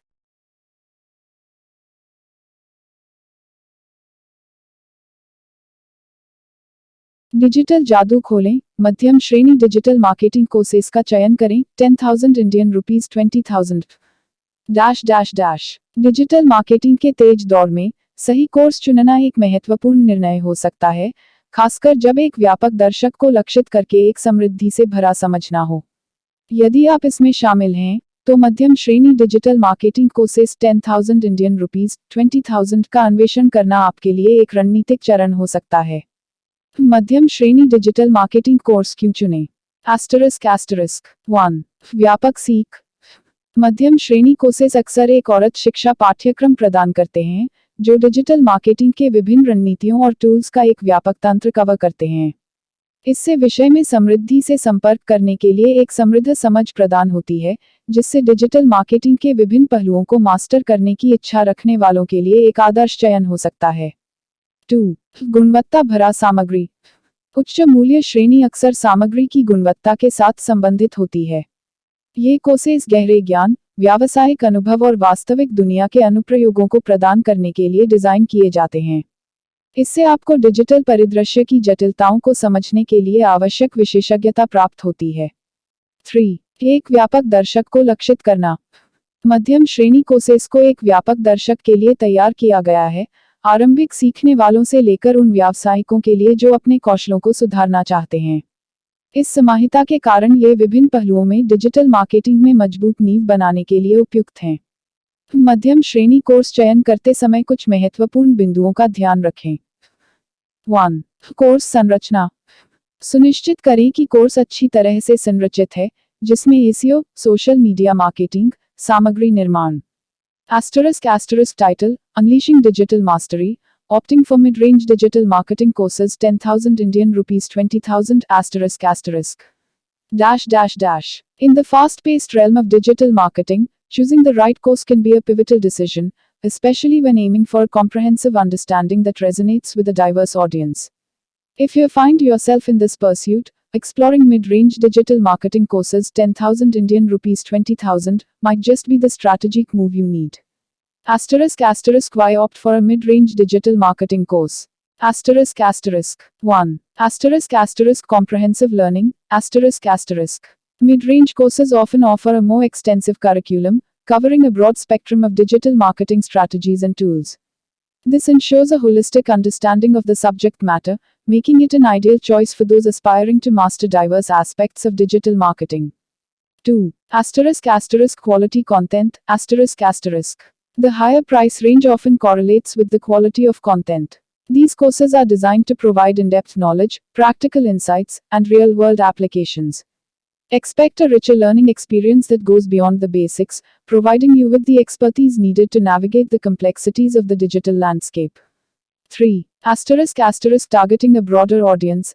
डिजिटल जादू खोलें, मध्यम श्रेणी डिजिटल मार्केटिंग कोर्सेस का चयन करें, 10,000 इंडियन रुपीज 20,000 डिजिटल मार्केटिंग के तेज दौर में सही कोर्स चुनना एक महत्वपूर्ण निर्णय हो सकता है, खासकर जब एक व्यापक दर्शक को लक्षित करके एक समृद्धि से भरा समझना हो। यदि आप इसमें शामिल हैं, तो मध्यम श्रेणी digital marketing courses 10,000 Indian rupees 20,000 का अन्वेषण करना आपके लिए एक रणनीतिक चरण हो सकता है। मध्यम श्रेणी डिजिटल मार्केटिंग कोर्स क्यों चुनें? ***1 व्यापक सीख। मध्यम श्रेणी कोर्सेस अक्सर एक औरत शिक्षा पाठ्यक्रम प्रदान करते हैं, जो डिजिटल मार्केटिंग के विभिन्न रणनीतियों और टूल्स का एक व्यापक तंत्र कवर करते हैं। इससे विषय में समृद्धि से संपर्क करने के लिए एक समृद्ध समझ प्रदान होती है, जिससे डिजिटल मार्केटिंग के विभिन्न पहलुओं को मास्टर करने की इच्छा रखने वालों के लिए एक आदर्श चयन हो सकता है। 2. गुणवत्ता भरा सामग्री। उच्च मूल्य श्रेणी अक्सर सामग्री की गुणवत्ता के साथ संबंधित होती है। ये कोर्सेस गहरे ज्ञान, व्यावसायिक अनुभव और वास्तविक दुनिया के अनुप्रयोगों को प्रदान करने के लिए डिजाइन किए जाते हैं। इससे आपको डिजिटल परिदृश्य की जटिलताओं को समझने के लिए आवश्यक विशेषज्ञता प्राप्त होती है। 3. एक व्यापक दर्शक को लक्षित करना। मध्यम श्रेणी कोर्सेस को एक व्यापक दर्शक के लिए तैयार किया गया है, आरंभिक सीखने वालों से लेकर उन व्यावसायिकों के लिए जो अपने कौशलों को सुधारना चाहते हैं। इस समाहिता के कारण ये विभिन्न पहलुओं में डिजिटल मार्केटिंग में मजबूत नींव बनाने के लिए उपयुक्त हैं। मध्यम श्रेणी कोर्स चयन करते समय कुछ महत्वपूर्ण बिंदुओं का ध्यान रखें। 1. कोर्स संरचना। सुनिश्चित करें कि कोर्स अच्छी तरह से संरचित है, जिसमें एसईओ, सोशल मीडिया मार्केटिंग, सामग्री निर्माण। Title: Unleashing Digital Mastery, Opting for Mid-Range Digital Marketing Courses 10,000 Indian rupees 20,000 ***. In the fast-paced realm of digital marketing, choosing the right course can be a pivotal decision, especially when aiming for a comprehensive understanding that resonates with a diverse audience. If you find yourself in this pursuit, exploring mid-range digital marketing courses 10,000 Indian rupees 20,000 might just be the strategic move you need. ***Why opt for a mid-range digital marketing course? ***1. Comprehensive learning. Mid-range courses often offer a more extensive curriculum, covering a broad spectrum of digital marketing strategies and tools. This ensures a holistic understanding of the subject matter, making it an ideal choice for those aspiring to master diverse aspects of digital marketing. 2. Quality content. The higher price range often correlates with the quality of content. These courses are designed to provide in-depth knowledge, practical insights, and real-world applications. Expect a richer learning experience that goes beyond the basics, providing you with the expertise needed to navigate the complexities of the digital landscape. 3. Targeting a broader audience.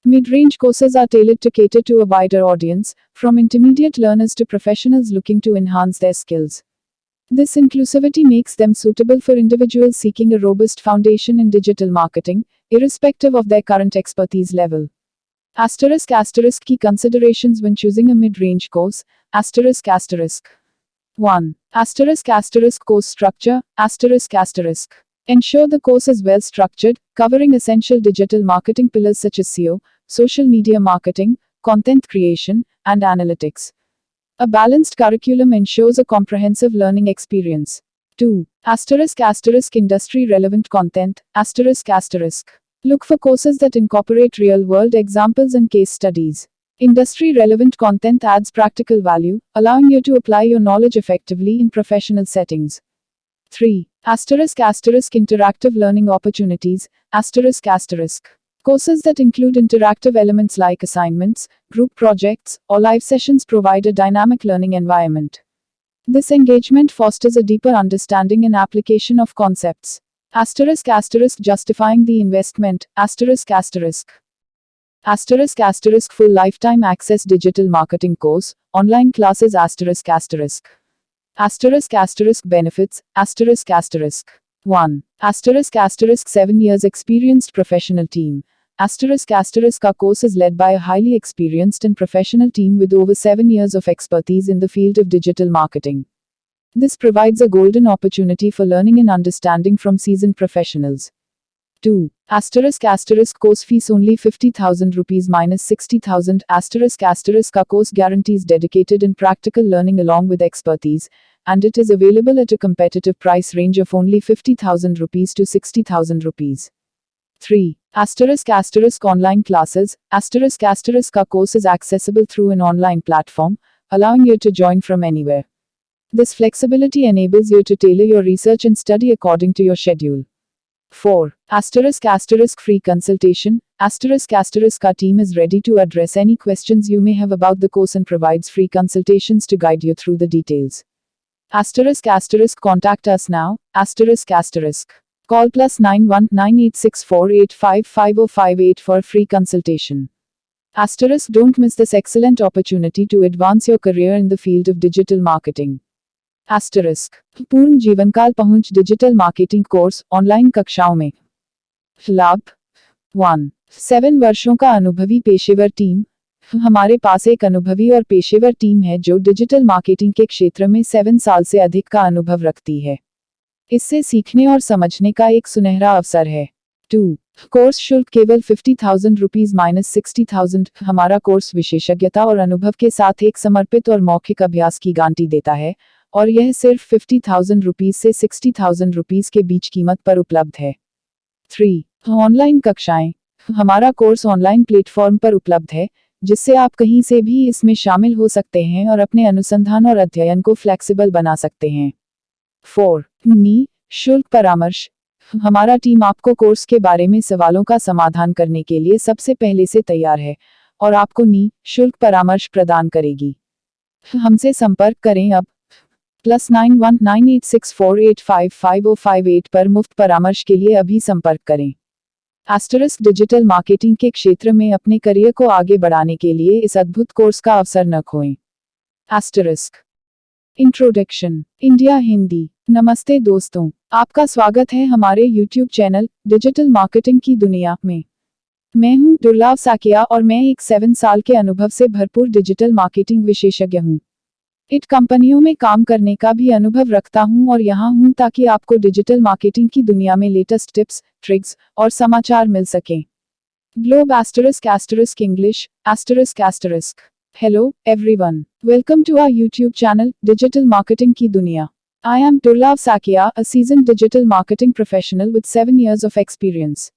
Mid-range courses are tailored to cater to a wider audience, from intermediate learners to professionals looking to enhance their skills. This inclusivity makes them suitable for individuals seeking a robust foundation in digital marketing, irrespective of their current expertise level. Key considerations when choosing a mid-range course. 1. Course structure. Ensure the course is well structured, covering essential digital marketing pillars such as SEO, social media marketing, content creation, and analytics. A balanced curriculum ensures a comprehensive learning experience. 2. Asterisk industry relevant content, asterisk. Look for courses that incorporate real world examples and case studies. Industry relevant content adds practical value, allowing you to apply your knowledge effectively in professional settings. 3. Asterisk interactive learning opportunities, asterisk. Courses that include interactive elements like assignments, group projects, or live sessions provide a dynamic learning environment. This engagement fosters a deeper understanding and application of concepts. Asterisk justifying the investment, asterisk. Asterisk full lifetime access digital marketing course, online classes asterisk. Asterisk benefits, asterisk. 1. Asterisk 7 years experienced professional team. Asterisk our course is led by a highly experienced and professional team with over 7 years of expertise in the field of digital marketing. This provides a golden opportunity for learning and understanding from seasoned professionals. 2. Asterisk course fees only 50,000 rupees minus 60,000. Asterisk our course guarantees dedicated and practical learning along with expertise, and it is available at a competitive price range of only 50,000 rupees to 60,000 rupees. 3. Asterisk online classes, asterisk our course is accessible through an online platform, allowing you to join from anywhere. This flexibility enables you to tailor your research and study according to your schedule. 4. Asterisk free consultation, asterisk our team is ready to address any questions you may have about the course and provides free consultations to guide you through the details. Asterisk contact us now, asterisk. Call +91 9864855058 for a free consultation. Asterisk don't miss this excellent opportunity to advance your career in the field of digital marketing. Asterisk पूर्ण जीवनकाल पहुंच digital marketing course online कक्षाओं में लाभ 1. 7 वर्षों का अनुभवी पेशेवर टीम. हमारे पास एक अनुभवी और पेशेवर टीम है जो डिजिटल मार्केटिंग के क्षेत्र में 7 साल से अधिक का अनुभव रखती है. इससे सीखने और समझने का एक सुनहरा अवसर है. 2. कोर्स शुल्क केवल 50,000 रुपीज माइनस 60,000. हमारा कोर्स विशेषज्ञता और अनुभव के साथ एक समर्पित और मौखिक अभ्यास की गारंटी देता है, और यह सिर्फ 50,000 रुपीज से 60,000 रुपीज के बीच कीमत पर उपलब्ध है. 3. ऑनलाइन कक्षाएं. हमारा कोर्स ऑनलाइन प्लेटफॉर्म पर उपलब्ध है, जिससे आप कहीं से भी इसमें शामिल हो सकते हैं और अपने अनुसंधान और अध्ययन को फ्लेक्सिबल बना सकते हैं. 4. शुल्क परामर्श. हमारा टीम आपको कोर्स के बारे में सवालों का समाधान करने के लिए सबसे पहले से तैयार है और आपको शुल्क परामर्श प्रदान करेगी. हमसे संपर्क करें अब. +91 9864855058 पर मुफ्त परामर्श के लिए अभी संपर्क करें. एस्टेरिस्क डिजिटल मार्केटिंग के क्षेत्र में अपने करियर को आगे बढ़ाने के लिए इस अद्भुत कोर्स का अवसर न खोएं. Asterisk introduction. इंडिया हिंदी. नमस्ते दोस्तों, आपका स्वागत है हमारे YouTube चैनल डिजिटल मार्केटिंग की दुनिया में. मैं हूं दुर्लभ साकिया और मैं एक 7 साल के अनुभव से भरपूर डिजिटल मार्केटिंग विशेषज्ञ हूं. इट कंपनियों में काम करने का भी अनुभव रखता हूं और यहां हूं ताकि आपको डिजिटल मार्केटिंग की दुनिया में लेटेस्ट टिप्स, ट्रिक्स और समाचार मिल सकें. Globe ** English ***. Hello everyone, welcome to our YouTube channel digital marketing की दुनिया. I am Durlab Sakia, a seasoned digital marketing professional with 7 years of experience.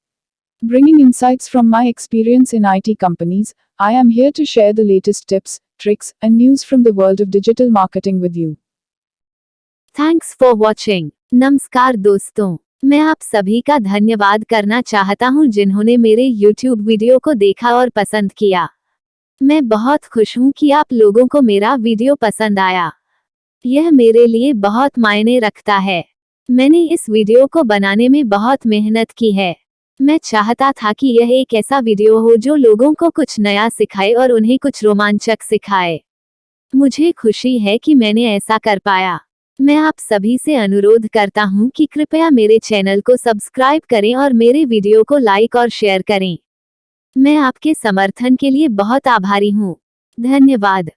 Bringing insights from my experience in IT companies, I am here to share the latest tips, tricks, and news from the world of digital marketing with you. Thanks for watching. नमस्कार दोस्तों, मैं आप सभी का धन्यवाद करना चाहता हूं जिन्होंने मेरे YouTube वीडियो को देखा और पसंद किया. मैं बहुत खुश हूं कि आप लोगों को मेरा वीडियो पसंद आया. यह मेरे लिए बहुत मायने रखता है. मैंने इस वीडियो को बनाने में बहुत मेहनत की है. मैं चाहता था कि यह एक ऐसा वीडियो हो जो लोगों को कुछ नया सिखाए और उन्हें कुछ रोमांचक सिखाए. मुझे खुशी है कि मैंने ऐसा कर पाया. मैं आप सभी से अनुरोध करता हूं कि कृपया मेरे चैनल को सब्सक्राइब करें और मेरे वीडियो को लाइक और शेयर करें. मैं आपके समर्थन के लिए बहुत आभारी हूं. धन्यवाद.